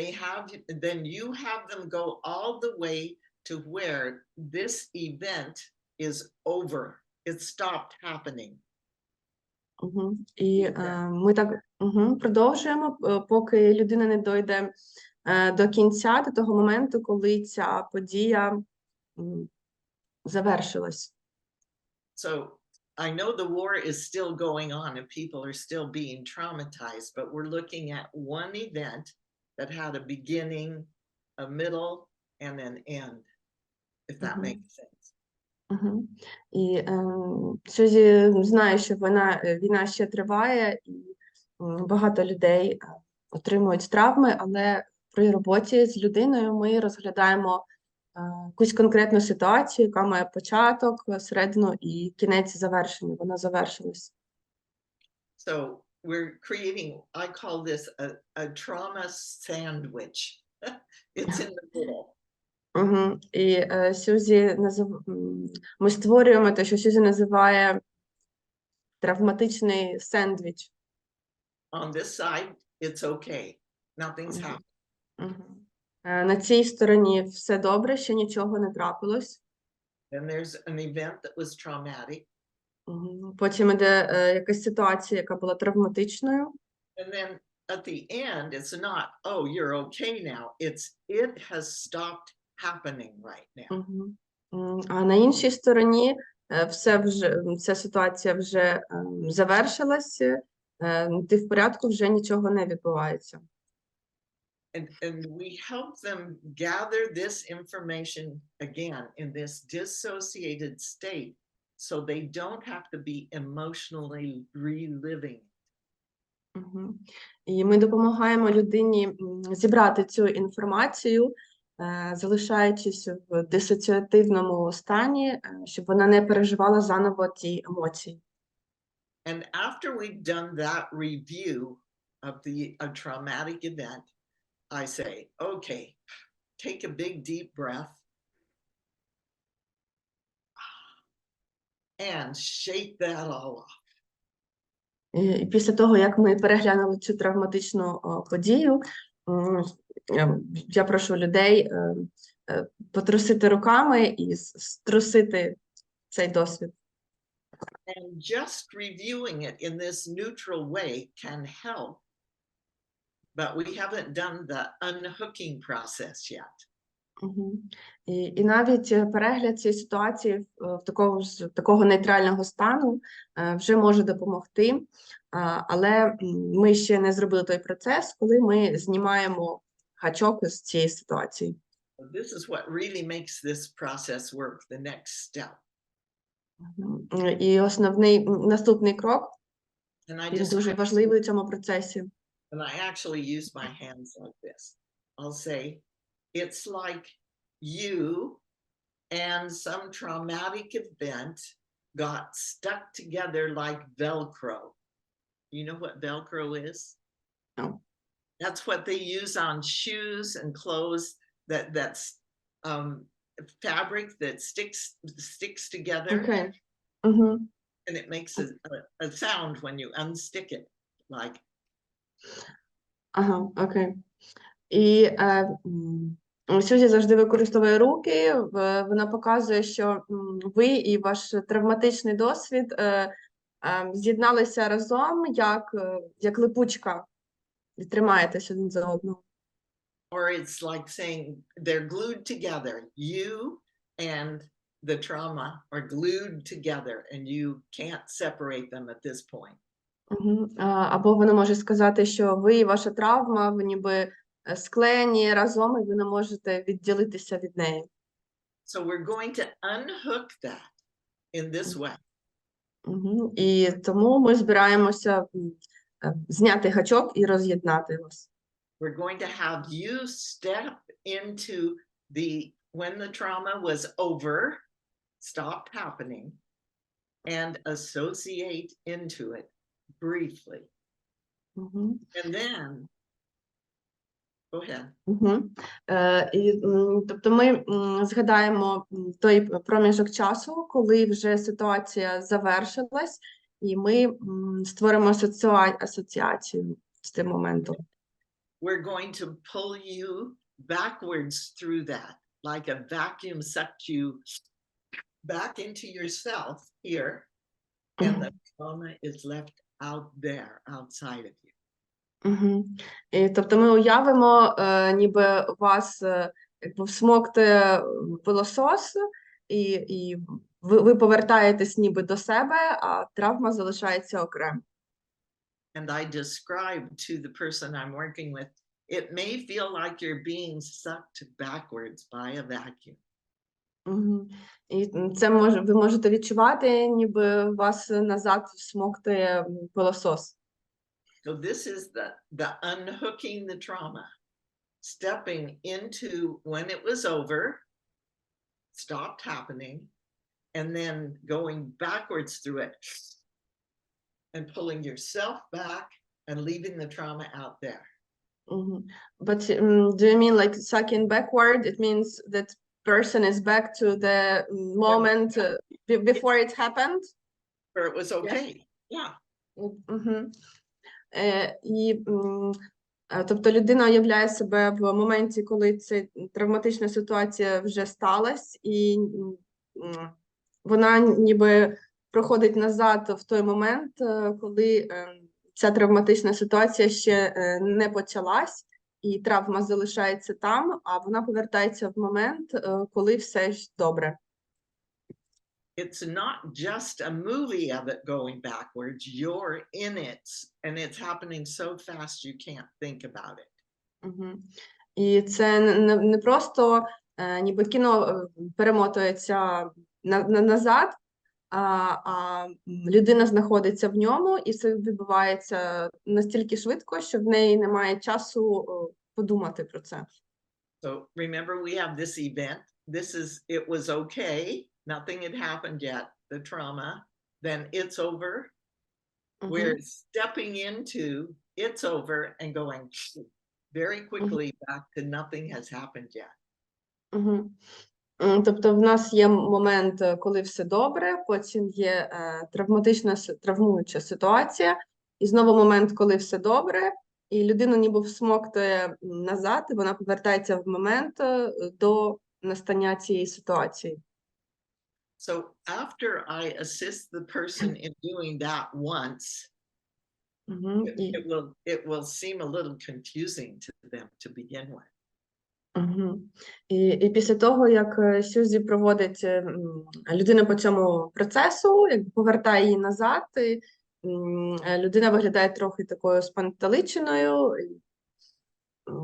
then you have them go all the way to where this event is over. It stopped happening. І ми так продовжуємо, поки людина не дойде до кінця, до того моменту, коли ця подія завершилась. So I know the war is still going on and people are still being traumatized, but we're looking at one event that had a beginning, a middle, and an end, if that makes sense. І Сьюзі знає, що війна ще триває, і багато людей отримують травми, але при роботі з людиною ми розглядаємо якусь конкретну ситуацію, яка має початок, середину і кінець завершення. Вона завершилась. So we're creating, I call this a trauma sandwich. It's in the middle. І Сьюзі ми створюємо те, що Сьюзі називає травматичний сендвіч. On this side, it's okay. Nothing's happened. На цій стороні все добре, ще нічого не трапилось. Then there's an event that was traumatic. Потім іде якась ситуація, яка була травматичною. And then at the end, it's not, oh, you're okay now. It has stopped happening right now. А на іншій стороні ця ситуація вже завершилася, ти в порядку, вже нічого не відбувається. And we help them gather this information again in this dissociated state so they don't have to be emotionally reliving. І ми допомагаємо людині зібрати цю інформацію, залишаючись в дисоціативному стані, щоб вона не переживала заново ті емоції. And after we've done that review, of a traumatic event, I say, okay, take a big deep breath and shake that all off. І після того, як ми переглянули цю травматичну подію, я прошу людей потрусити руками і струсити цей досвід. And just reviewing it in this neutral way can help. But we haven't done the unhooking process yet. І навіть перегляд цієї ситуації в такого нейтрального стану вже може допомогти, але ми ще не зробили той процес, коли ми знімаємо гачок з цієї ситуації. This is what really makes this process work, the next step. І наступний крок, він дуже важливий у цьому процесі. And I actually use my hands like this. I'll say, it's like you and some traumatic event got stuck together like Velcro. You know what Velcro is? No. That's what they use on shoes and clothes. That's fabric that sticks together. Okay. And it makes a sound when you unstick it, like. Ага, окей. І Сьюзи завжди використовує руки, вона показує, що ви і ваш травматичний досвід з'єдналися разом, як липучка, і тримаєтесь один за одного. Or it's like saying they're glued together. You and the trauma are glued together and you can't separate them at this point. Або вона може сказати, що ви і ваша травма, ви ніби склеєні разом, і ви не можете відділитися від неї. So we're going to unhook that in this way. І тому ми збираємося зняти гачок і роз'єднати вас. We're going to have you step into when the trauma was over, stopped happening, and associate into it briefly. And then, go ahead. Тобто ми згадаємо той проміжок часу, коли вже ситуація завершилась, і ми створимо асоціацію з тим моментом. We're going to pull you backwards through that, like a vacuum sucked you back into yourself here, and the trauma is left out there, outside of you. І, тобто ми уявимо, ніби вас всмоктує пилосос, і ви повертаєтесь ніби до себе, а травма залишається окремо. And I describe to the person I'm working with, it may feel like you're being sucked backwards by a vacuum. І це ви можете відчувати, ніби вас назад всмоктує пилосос. So this is the unhooking the trauma, stepping into when it was over, stopped happening, and then going backwards through it and pulling yourself back and leaving the trauma out there. But do you mean like sucking backward? It means that person is back to the moment before it happened? Where it was okay. Yeah. І, тобто людина уявляє себе в моменті, коли ця травматична ситуація вже сталася, і вона ніби проходить назад в той момент, коли ця травматична ситуація ще не почалась, і травма залишається там, а вона повертається в момент, коли все ж добре. It's not just a movie of it going backwards, you're in it, and it's happening so fast you can't think about it. І це не просто ніби кіно перемотується назад, а людина знаходиться в ньому, і це відбувається настільки швидко, що в неї немає часу подумати про це. So remember, we have this event. It was okay. Nothing had happened yet, the trauma. Then it's over. We're stepping into it's over and going very quickly back to nothing has happened yet. Мгм. Тобто в нас є момент, коли все добре, потім є травмуюча ситуація, і знову момент, коли все добре, і людину ніби всмоктує назад, і вона повертається в момент до настання цієї ситуації. So after I assist the person in doing that once, Мгм. it will seem a little confusing to them to begin with. Мгм. І після того, як Сьюзі проводить людину по цьому процесу, якби повертає її назад, і, людина виглядає трохи такою спантеличеною.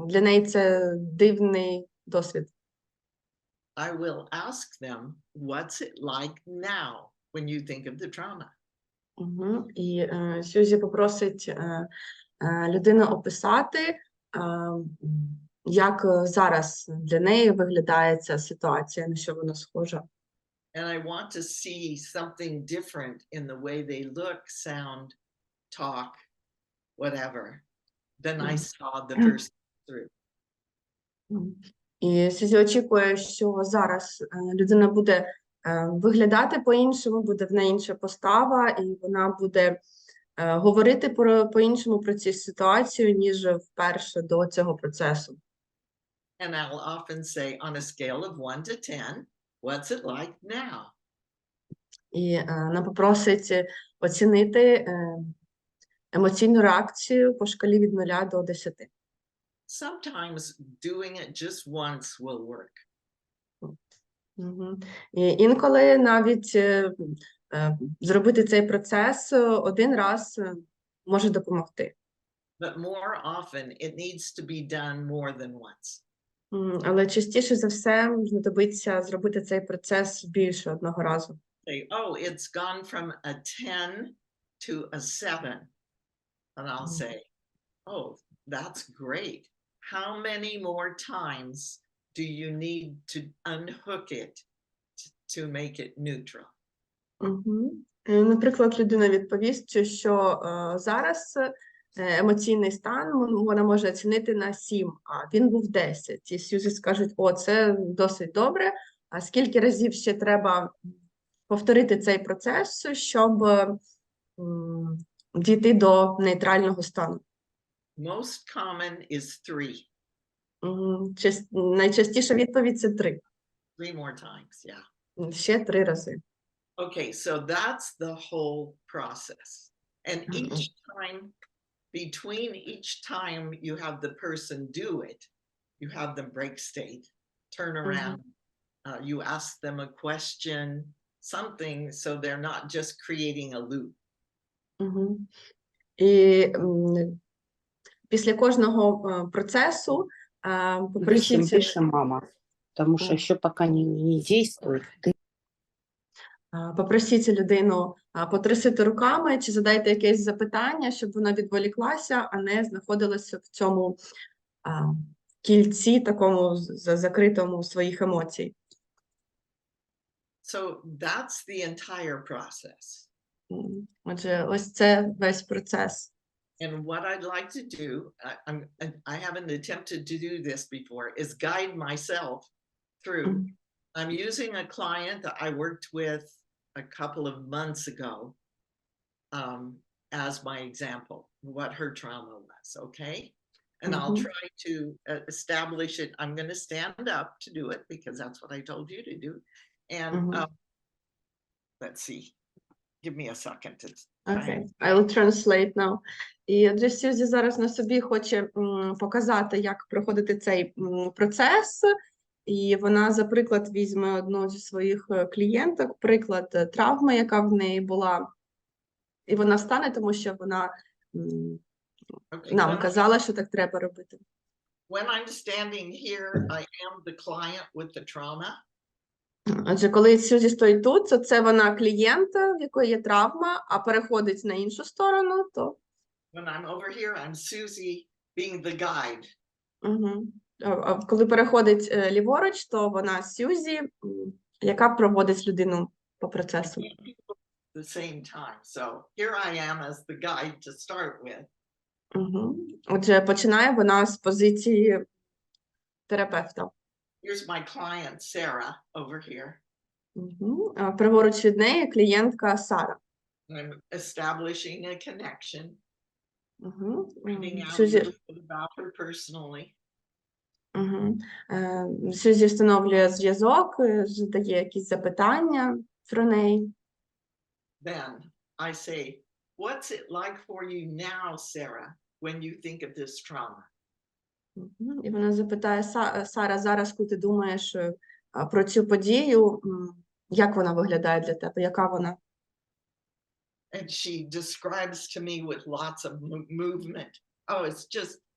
Для неї це дивний досвід. I will ask them, what's it like now when you think of the trauma? Угу. І Сьюзі попросить людину описати, як зараз для неї виглядає ця ситуація, на що вона схожа. And I want to see something different in the way they look, sound, talk, whatever, than I saw the first through. І Сьюзі очікує, що зараз людина буде виглядати по-іншому, буде в неї інша постава, і вона буде говорити по-іншому про цю ситуацію, ніж вперше до цього процесу. And I'll often say, on a scale of 1 to 10, what's it like now? І вона попросить оцінити емоційну реакцію по шкалі від 0 до 10. Sometimes doing it just once will work. Угу. І інколи навіть зробити цей процес один раз може допомогти. But more often, it needs to be done more than once. Але частіше за все знадобиться зробити цей процес більше одного разу. Say, oh, it's gone from a 10 to a 7. And I'll say, oh, that's great. How many more times do you need to unhook it to make it neutral? Угу. Наприклад, людина відповість, що зараз емоційний стан вона може оцінити на 7, а він був 10. І Сьюзі скажуть, о, це досить добре, а скільки разів ще треба повторити цей процес, щоб дійти до нейтрального стану? Most common is 3. Найчастіша відповідь – це 3. 3 more times, yeah. Ще 3 рази. Okay, so that's the whole process. And each time, between each time you have the person do it, you have them break state, turn around, you ask them a question, something, so they're not just creating a loop. І після кожного процесу попросіть... Пиши, мама, потому что еще пока не действует. Попросіть людину потрясти руками чи задайте якесь запитання, щоб вона відволіклася, а не знаходилася в цьому кільці, такому закритому своїх емоцій. So that's the entire process. Отже, ось це весь процес. And what I'd like to do, I haven't attempted to do this before, is guide myself through. I'm using a client that I worked with a couple of months ago as my example, what her trauma was, okay? And I'll try to establish it. I'm going to stand up to do it because that's what I told you to do. And let's see. Give me a second. Okay, I will translate now. І отже, Сьюзі зараз на собі хоче показати, як проходити цей процес. І вона, за приклад, візьме одну зі своїх клієнток, приклад травми, яка в неї була. І вона встане, тому що вона нам казала, що так треба робити. When I'm standing here, I am the client with the trauma. Отже, коли Сьюзі стоїть тут, то це вона клієнт, в якої є травма, а переходить на іншу сторону, то... When I'm over here, I'm Susie being the guide. А коли переходить ліворуч, то вона Сьюзі, яка проводить людину по процесу. The same time. So here I am as the guide to start with. Отже, починає вона з позиції терапевта. Here's my client, Sarah, over here. Праворуч від неї клієнтка Сара. I'm establishing a connection, finding out a Сьюзі, little bit about her personally. Сьюзі встановлює зв'язок, задає якісь запитання про неї. Then I say, what's it like for you now, Sarah, when you think of this trauma? І вона запитає, Сара, зараз, коли ти думаєш про цю подію, як вона виглядає для тебе, яка вона? And she describes to me with lots of movement. Oh,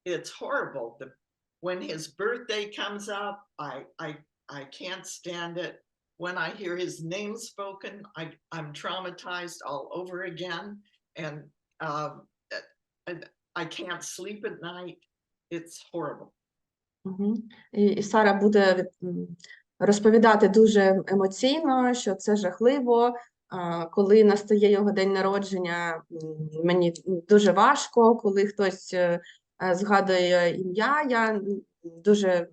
it's horrible. When his birthday comes up, I can't stand it. When I hear his name spoken, I'm traumatized all over again. And I can't sleep at night. It's horrible. І Сара буде розповідати дуже емоційно, що це жахливо. Коли настає його день народження, мені дуже важко, коли хтось згадує ім'я, я дуже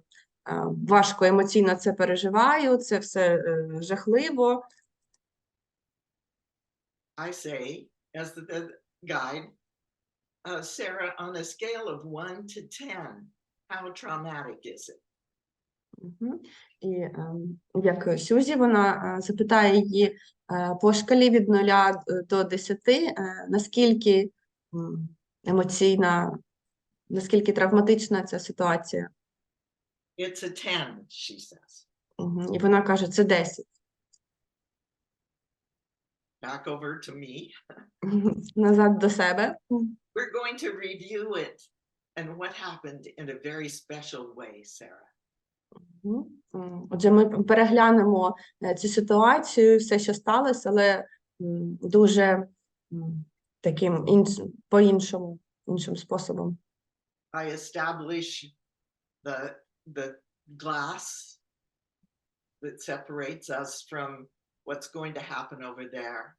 важко емоційно це переживаю, це все жахливо. I say, as the guide, Sarah, on a scale of 1 to 10, how traumatic is it? І як Сьюзі, вона запитає її по шкалі від 0 до 10, наскільки емоційна, наскільки травматична ця ситуація. It's a 10, she says. І вона каже, це 10. Back over to me. Назад до себе. We're going to review it and what happened in a very special way, Sarah. Отже, ми переглянемо цю ситуацію, все, що сталося, але дуже таким по-іншому, іншим способом. I establish the glass that separates us from what's going to happen over there.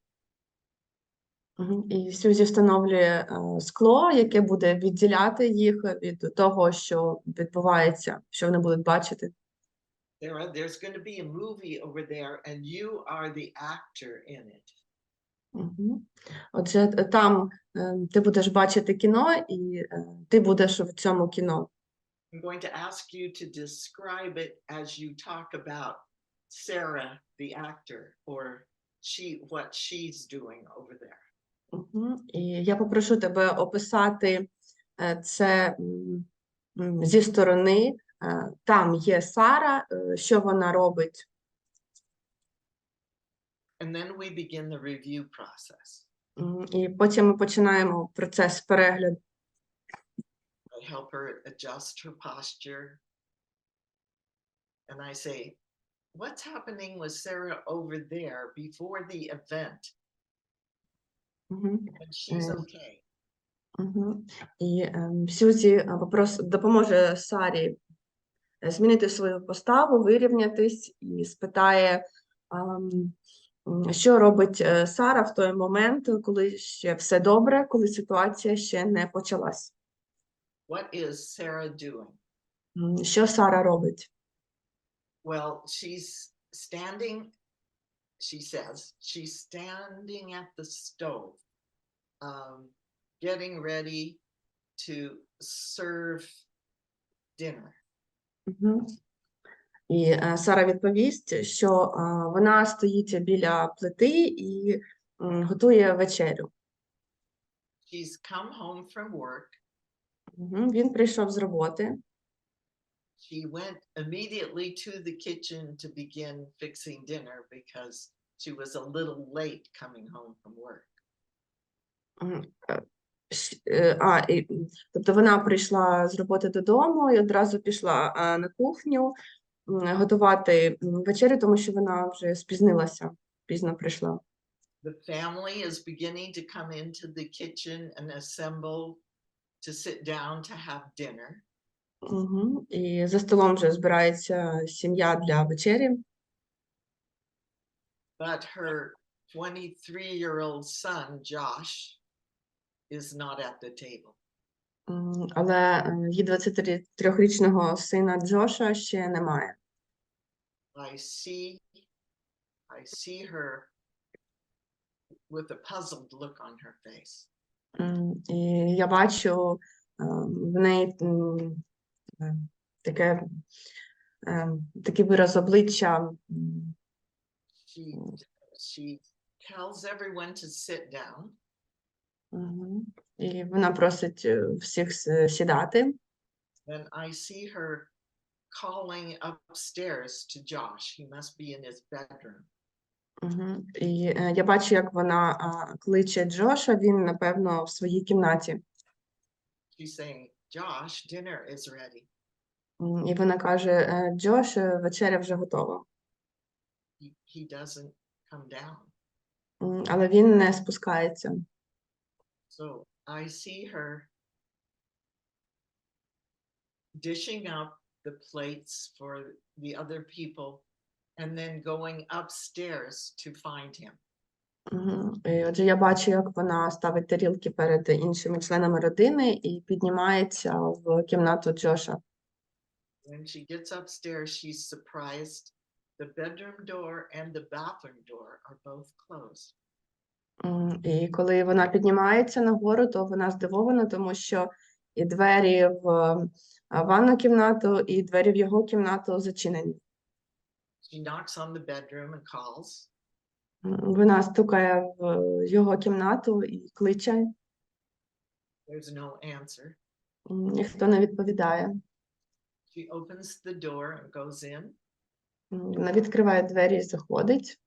І Сьюзі встановлює скло, яке буде відділяти їх від того, що відбувається, що вони будуть бачити. Sarah, there's going to be a movie over there and you are the actor in it. Отже, там ти будеш бачити кіно, і ти будеш в цьому кіно. I'm going to ask you to describe it as you talk about Sarah, the actor, or what she's doing over there. І я попрошу тебе описати це зі сторони. Там є Сара, що вона робить. And then we begin the review process. І потім ми починаємо процес перегляду. I help her adjust her posture. And I say, what's happening with Sarah over there before the event? And she's okay. І Сьюзі допоможе Сарі змінити свою поставу, вирівнятись і спитає, що робить Сара в той момент, коли ще все добре, коли ситуація ще не почалась. What is Sarah doing? Що Сара робить? Well, she's standing, she says, she's standing at the stove, getting ready to serve dinner. І Сара відповість, що вона стоїть біля плити і готує вечерю. She's come home from work. Він прийшов з роботи. She went immediately to the kitchen to begin fixing dinner because she was a little late coming home from work. Тобто вона прийшла з роботи додому і одразу пішла на кухню готувати вечерю, тому що вона вже спізнилася, пізно прийшла. The family is beginning to come into the kitchen and assemble to sit down to have dinner. І за столом вже збирається сім'я для вечері. But her 23-year-old son, Josh, is not at the table. Але її 23-річного сина Джоша ще немає. I see her with a puzzled look on her face. І я бачу в неї такий вираз обличчя. She tells everyone to sit down. І вона просить всіх сідати. Then I see her calling upstairs to Josh. He must be in his bedroom. І я бачу, як вона кличе Джоша, він, напевно, в своїй кімнаті. She's saying, Josh, dinner is ready. І вона каже, Джош, вечеря вже готова. He doesn't come down. Але він не спускається. So I see her dishing up the plates for the other people and then going upstairs to find him. І отже, я бачу, як вона ставить тарілки перед іншими членами родини і піднімається в кімнату Джоша. When she gets upstairs, she's surprised. The bedroom door and the bathroom door are both closed. І коли вона піднімається нагору, то вона здивована, тому що і двері в ванну кімнату, і двері в його кімнату зачинені. She knocks on the bedroom and calls. Вона стукає в його кімнату і кличе. There's no answer. Ніхто не відповідає. She opens the door and goes in. Вона відкриває двері і заходить.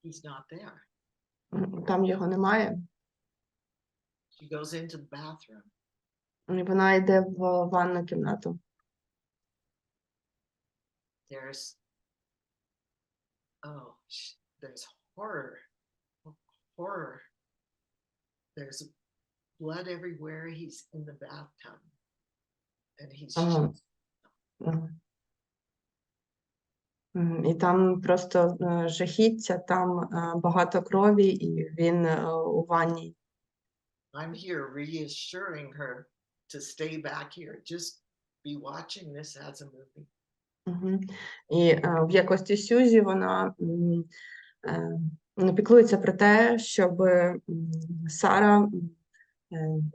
He's not there. Там його немає. She goes into the bathroom. І вона йде в ванну кімнату. There's horror. There's blood everywhere. He's in the bathtub. And he's І там просто жахіття, там багато крові, і він у ванні. I'm here reassuring her to stay back here. Just be watching this as a movie. І в якості Сьюзі вона піклується про те, щоб Сара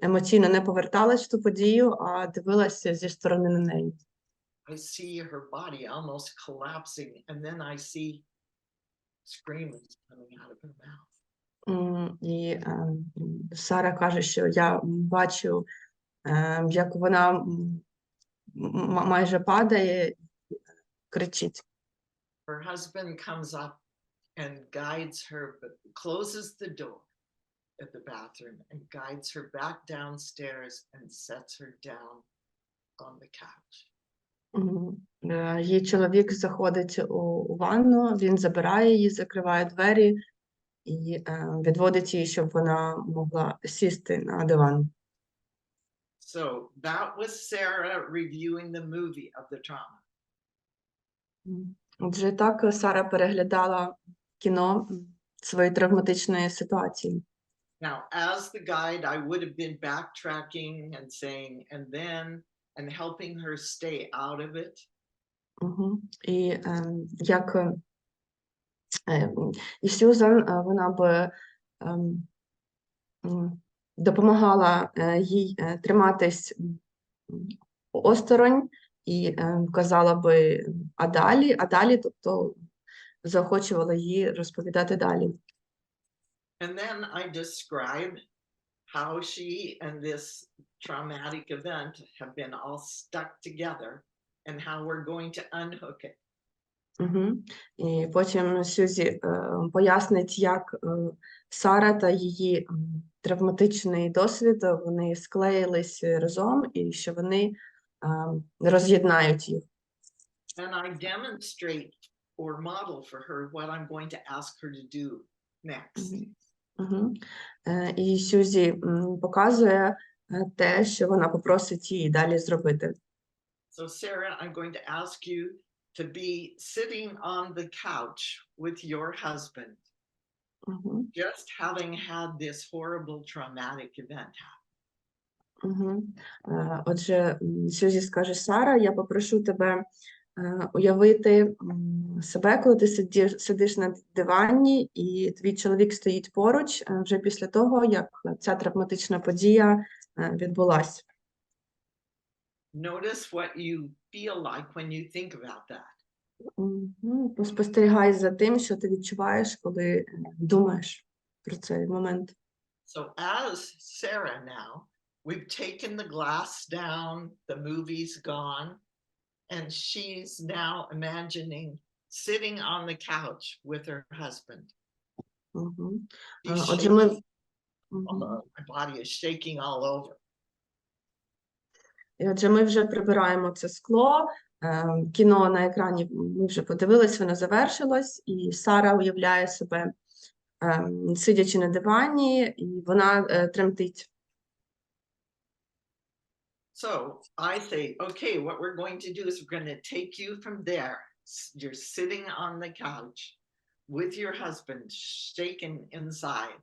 емоційно не поверталась в ту подію, а дивилася зі сторони на неї. I see her body almost collapsing, and then I see screams coming out of her mouth. І Сара каже, що я бачу, як вона майже падає, кричить. Her husband comes up and guides her, but closes the door at the bathroom and guides her back downstairs and sets her down on the couch. Її чоловік заходить у ванну, він забирає її, закриває двері і відводить її, щоб вона могла сісти на диван. So that was Sarah reviewing the movie of the trauma. Отже, так Сара переглядала кіно своєї травматичної ситуації. Now, as the guide, I would have been backtracking and saying, and then, and helping her stay out of it. І як і Сьюзан, вона б допомагала їй триматись осторонь і казала би, а далі, тобто заохочувала її розповідати далі. And then I described how she and this traumatic event have been all stuck together and how we're going to unhook it. І потім Сьюзі пояснить, як Сара та її травматичний досвід, вони склеїлись разом і що вони роз'єднають їх. And I demonstrate or model for her what I'm going to ask her to do next. І Сьюзі показує те, що вона попросить її далі зробити. So Sarah, I'm going to ask you to be sitting on the couch with your husband, just having had this horrible traumatic event happen. Угу. Отже, Сьюзі скаже: Сара, я попрошу тебе уявити себе, коли ти сидиш на дивані, і твій чоловік стоїть поруч вже після того, як ця травматична подія відбулась. Notice what you feel like when you think about that. Поспостерігай за тим, що ти відчуваєш, коли думаєш про цей момент. So as Sarah now, we've taken the glass down, the movie's gone, and she's now imagining sitting on the couch with her husband. Угу. She's Отже, shaking, ми... my body is shaking all over. І отже, ми вже прибираємо це скло, кіно на екрані ми вже подивились, воно завершилось, і Сара уявляє себе, сидячи на дивані, і вона тремтить. So I say, okay, what we're going to do is we're going to take you from there. You're sitting on the couch with your husband shaken inside.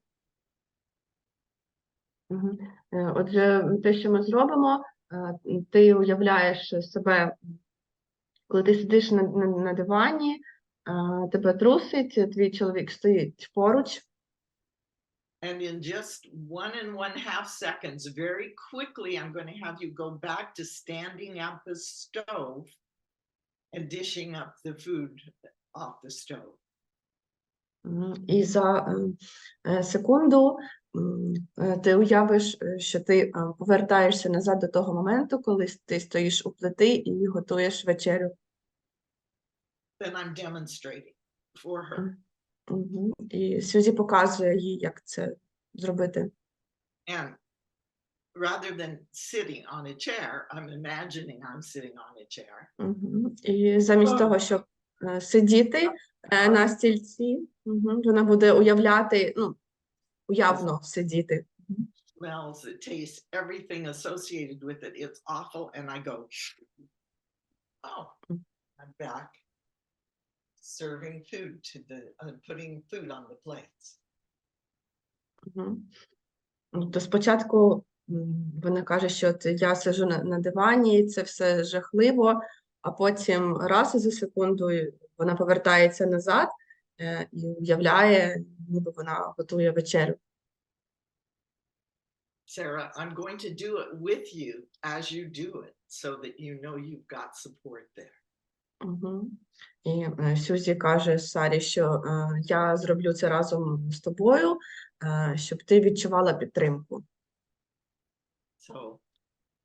Отже, те, що ми зробимо, ти уявляєш себе, коли ти сидиш на дивані, тебе трусить, твій чоловік стоїть поруч. And in just 1.5 seconds, very quickly, I'm going to have you go back to standing at the stove and dishing up the food off the stove. І за секунду ти уявиш, що ти повертаєшся назад до того моменту, коли ти стоїш у плити і готуєш вечерю. Then I'm demonstrating for her. І Сьюзі показує їй, як це зробити. And rather than sitting on a chair, I'm imagining I'm sitting on a chair. І замість того, щоб сидіти на стільці, вона буде уявляти, уявно сидіти. Smells, it tastes, everything associated with it. It's awful. And I go, oh, I'm back serving food to putting food on the plates. То спочатку вона каже, що я сиджу на дивані, і це все жахливо, а потім раз за секунду вона повертається назад і уявляє, ніби вона готує вечерю. Sarah, I'm going to do it with you as you do it so that you know you've got support there. І Сьюзі каже Сарі, що я зроблю це разом з тобою, щоб ти відчувала підтримку. So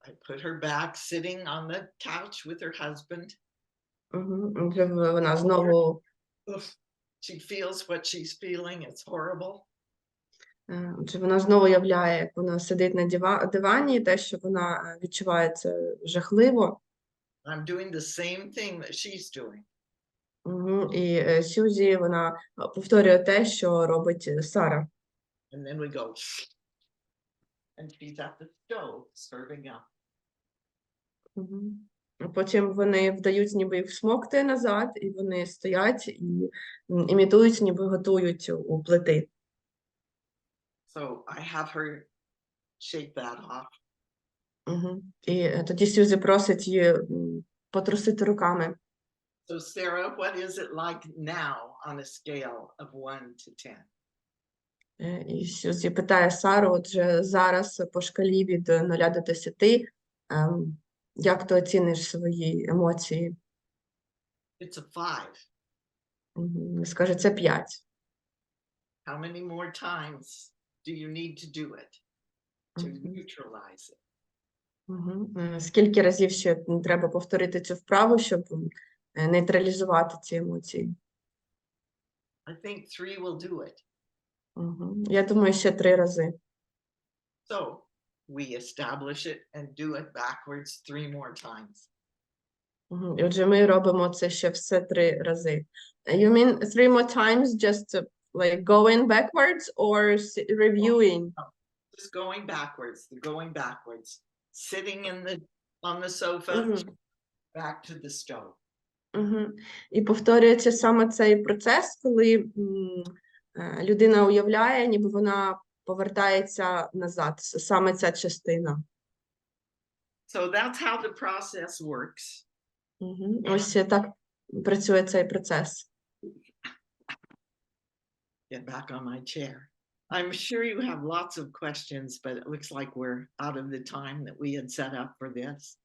I put her back sitting on the couch with her husband. Вона знову... She feels what she's feeling. It's horrible. Вона знову уявляє, як вона сидить на дивані, і те, що вона відчуває, це жахливо. I'm doing the same thing that she's doing. І Сьюзі, вона повторює те, що робить Сара. And then we go, and she's at the stove serving up. Потім вони вдають, ніби їх всмокти назад, і вони стоять і імітують, ніби готують у плити. So I have her shake that off. І тоді Сьюзі просить її потрусити руками. So Sarah, what is it like now on a scale of 1 to 10? І Сьюзі питає Сару, отже, зараз по шкалі від 0 до 10, як ти оціниш свої емоції? It's a 5. Скаже, це 5. How many more times do you need to do it to neutralize it? Скільки разів ще треба повторити цю вправу, щоб нейтралізувати ці емоції? I think 3 will do it. Я думаю, ще 3 рази. So we establish it and do it backwards 3 more times. І отже, ми робимо це ще все 3 рази. You mean 3 more times just like going backwards or reviewing? Just going backwards, sitting on the sofa, back to the stove. І повторюється саме цей процес, коли людина уявляє, ніби вона повертається назад, саме ця частина. So that's how the process works. Ось так працює цей процес. Get back on my chair. I'm sure you have lots of questions, but it looks like we're out of the time that we had set up for this.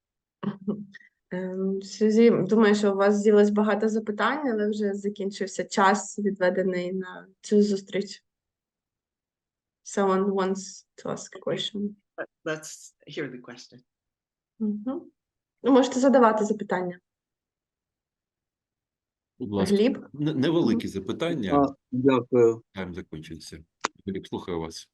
Сьюзі, думаю, що у вас з'явилось багато запитань, але вже закінчився час, відведений на цю зустріч. Someone wants to ask a question. But let's hear the question. Ну, можете задавати запитання. Будь ласка, Гліб? невеликі запитання. Дякую. Тайм закінчився. Гліб, слухаю вас.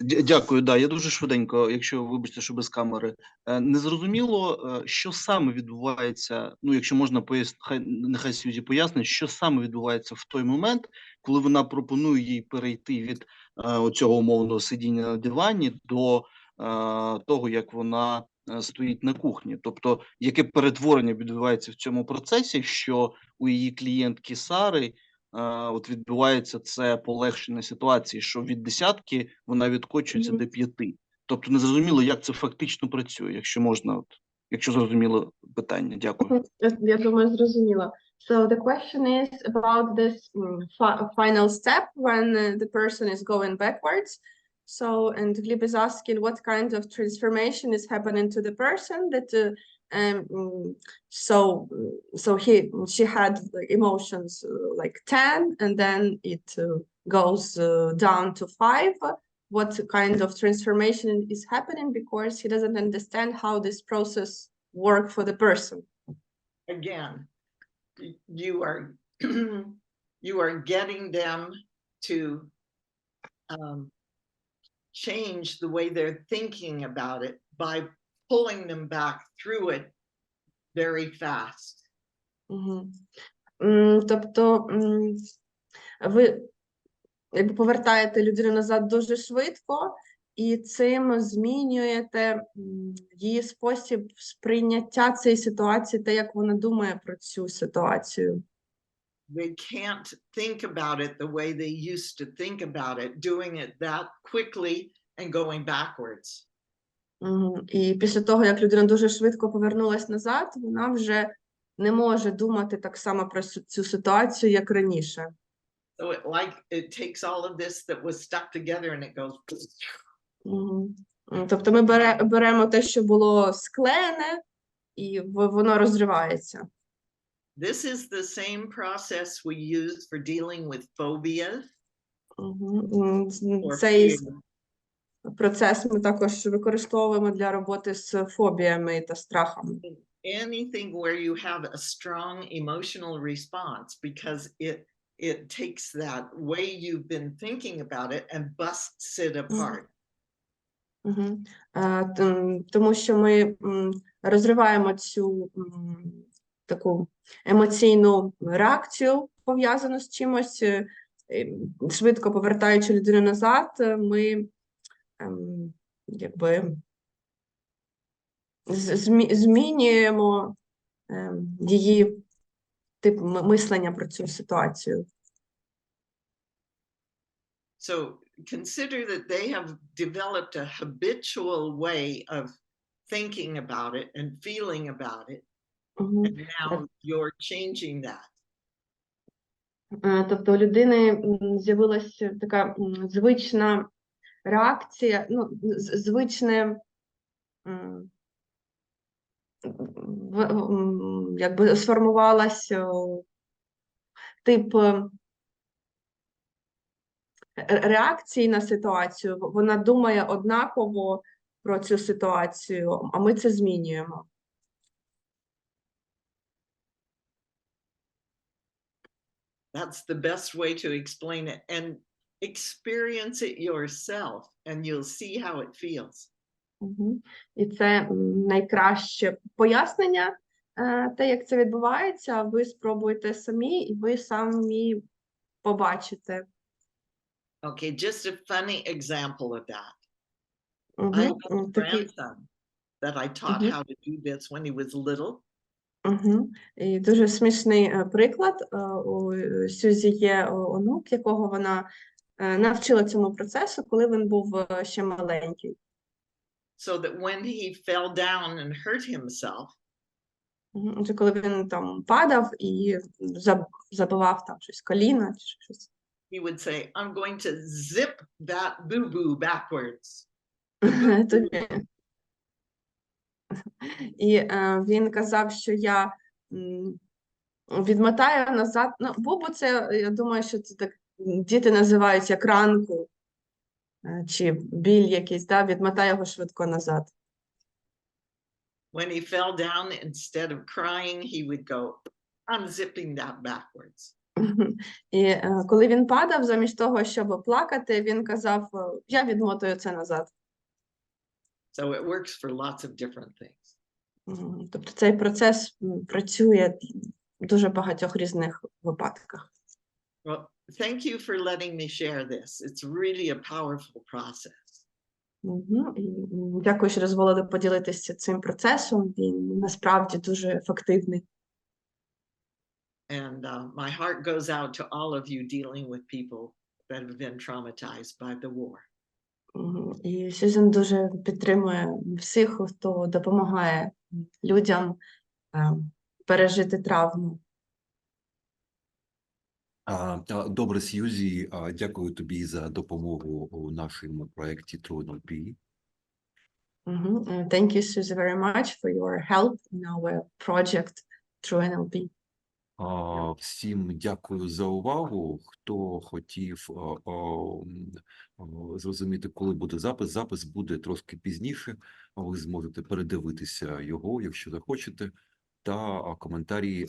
Дякую. Да, я дуже швиденько, якщо вибачте, що без камери. Незрозуміло, що саме відбувається, ну, якщо можна пояснити, нехай Сьюзі пояснить, що саме відбувається в той момент, коли вона пропонує їй перейти від оцього умовного сидіння на дивані до того, як вона стоїть на кухні. Тобто, яке перетворення відбувається в цьому процесі, що у її клієнтки Сари от відбувається це полегшення ситуації, що від 10 вона відкочується до 5. Тобто не зрозуміло, як це фактично працює, якщо можна, от, якщо зрозуміло питання. Дякую. Я думаю, зрозуміло. So the question is about this final step when the person is going backwards. So, and Gleb is asking what kind of transformation is happening to the person that she had the emotions like 10 and then it goes down to 5. What kind of transformation is happening because he doesn't understand how this process work for the person. Again, you are getting them to change the way they're thinking about it by pulling them back through it very fast. Тобто ви якби повертаєте людину назад дуже швидко і цим змінюєте її спосіб сприйняття цієї ситуації, те, як вона думає про цю ситуацію. They can't think about it the way they used to think about it, doing it that quickly and going backwards. І після того, як людина дуже швидко повернулась назад, вона вже не може думати так само про цю ситуацію, як раніше. So it takes all of this that was stuck together and it goes. Тобто ми беремо те, що було склеєне, і воно розривається. This is the same process we use for dealing with phobias. Цей процес ми також використовуємо для роботи з фобіями та страхами. Anything where you have a strong emotional response, because it takes that way you've been thinking about it and busts it apart. Тому що ми розриваємо цю таку емоційну реакцію, пов'язану з чимось, швидко повертаючи людину назад, ми якби змінюємо її тип мислення про цю ситуацію. So consider that they have developed a habitual way of thinking about it and feeling about it. And now you're changing that. Тобто у людини з'явилася така звична реакція, ну, звичне якби сформувалася тип реакції на ситуацію, вона думає однаково про цю ситуацію, а ми це змінюємо. That's the best way to explain it, and experience it yourself and you'll see how it feels. І це найкраще пояснення, те, як це відбувається, ви спробуєте самі, і ви самі побачите. Okay, just a funny example of that. I have a grandson that I taught how to do this when he was little. І дуже смішний приклад. У Сьюзі є онук, якого вона навчила цьому процесу, коли він був ще маленький. so that when he fell down and hurt himself, Отже, коли він там падав і забивав там щось коліна чи щось. he would say, I'm going to zip that boo-boo backwards. І він казав, що я відмотаю назад. Ну, бубу це, я думаю, що це так діти називають як ранку, чи біль якийсь, да? Відмотаю його швидко назад. When he fell down, instead of crying, he would go, I'm zipping that backwards. І коли він падав, замість того, щоб плакати, він казав, я відмотую це назад. So it works for lots of different things. Тобто цей процес працює в дуже багатьох різних випадках. Well, thank you for letting me share this. It's really a powerful process. Дякую, що дозволили поділитися цим процесом. Він насправді дуже ефективний. And my heart goes out to all of you dealing with people that have been traumatized by the war. І Сьюзен дуже підтримує всіх, хто допомагає людям пережити травму. Добре, Сьюзі, дякую тобі за допомогу у нашому проєкті NLP. Thank you, Susie, very much for your help in our project through NLP. Всім дякую за увагу. Хто хотів зрозуміти, коли буде запис, запис буде трошки пізніше. Ви зможете передивитися його, якщо захочете. Та коментарі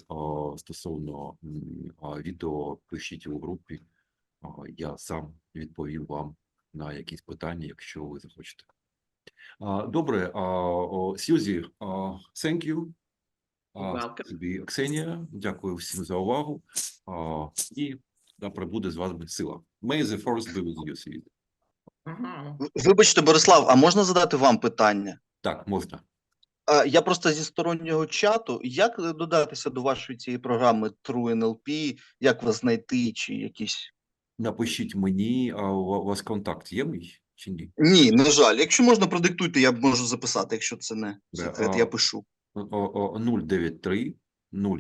стосовно відео пишіть у групі. Я сам відповім вам на якісь питання, якщо ви захочете. Добре, Сьюзі, thank you. Тобі, Ксенія, дякую всім за увагу. І да прибуде з вами сила. May the force be with you, Сьюзі. Вибачте, Борислав, а можна задати вам питання? Так, можна. Я просто зі стороннього чату. Як додатися до вашої цієї програми True NLP? Як вас знайти чи якісь? Напишіть мені, у вас контакт є мій чи ні? Ні, на жаль. Якщо можна, продиктуйте, я можу записати, якщо це не секрет, я пишу. 093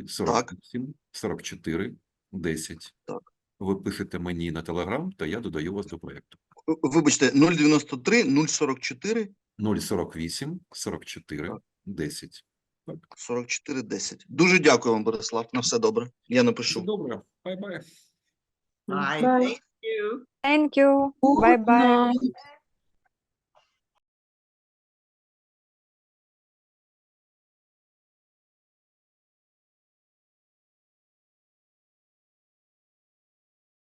048 44 10. Так. Ви пишете мені на Telegram, та я додаю вас до проєкту. Вибачте, 093 044 048 44 10. Так. 44 10. Дуже дякую вам, Борислав. На все добре. Я напишу. Все добре. Бай-бай. Bye. Bye. Thank you. Thank you. Bye bye. Night.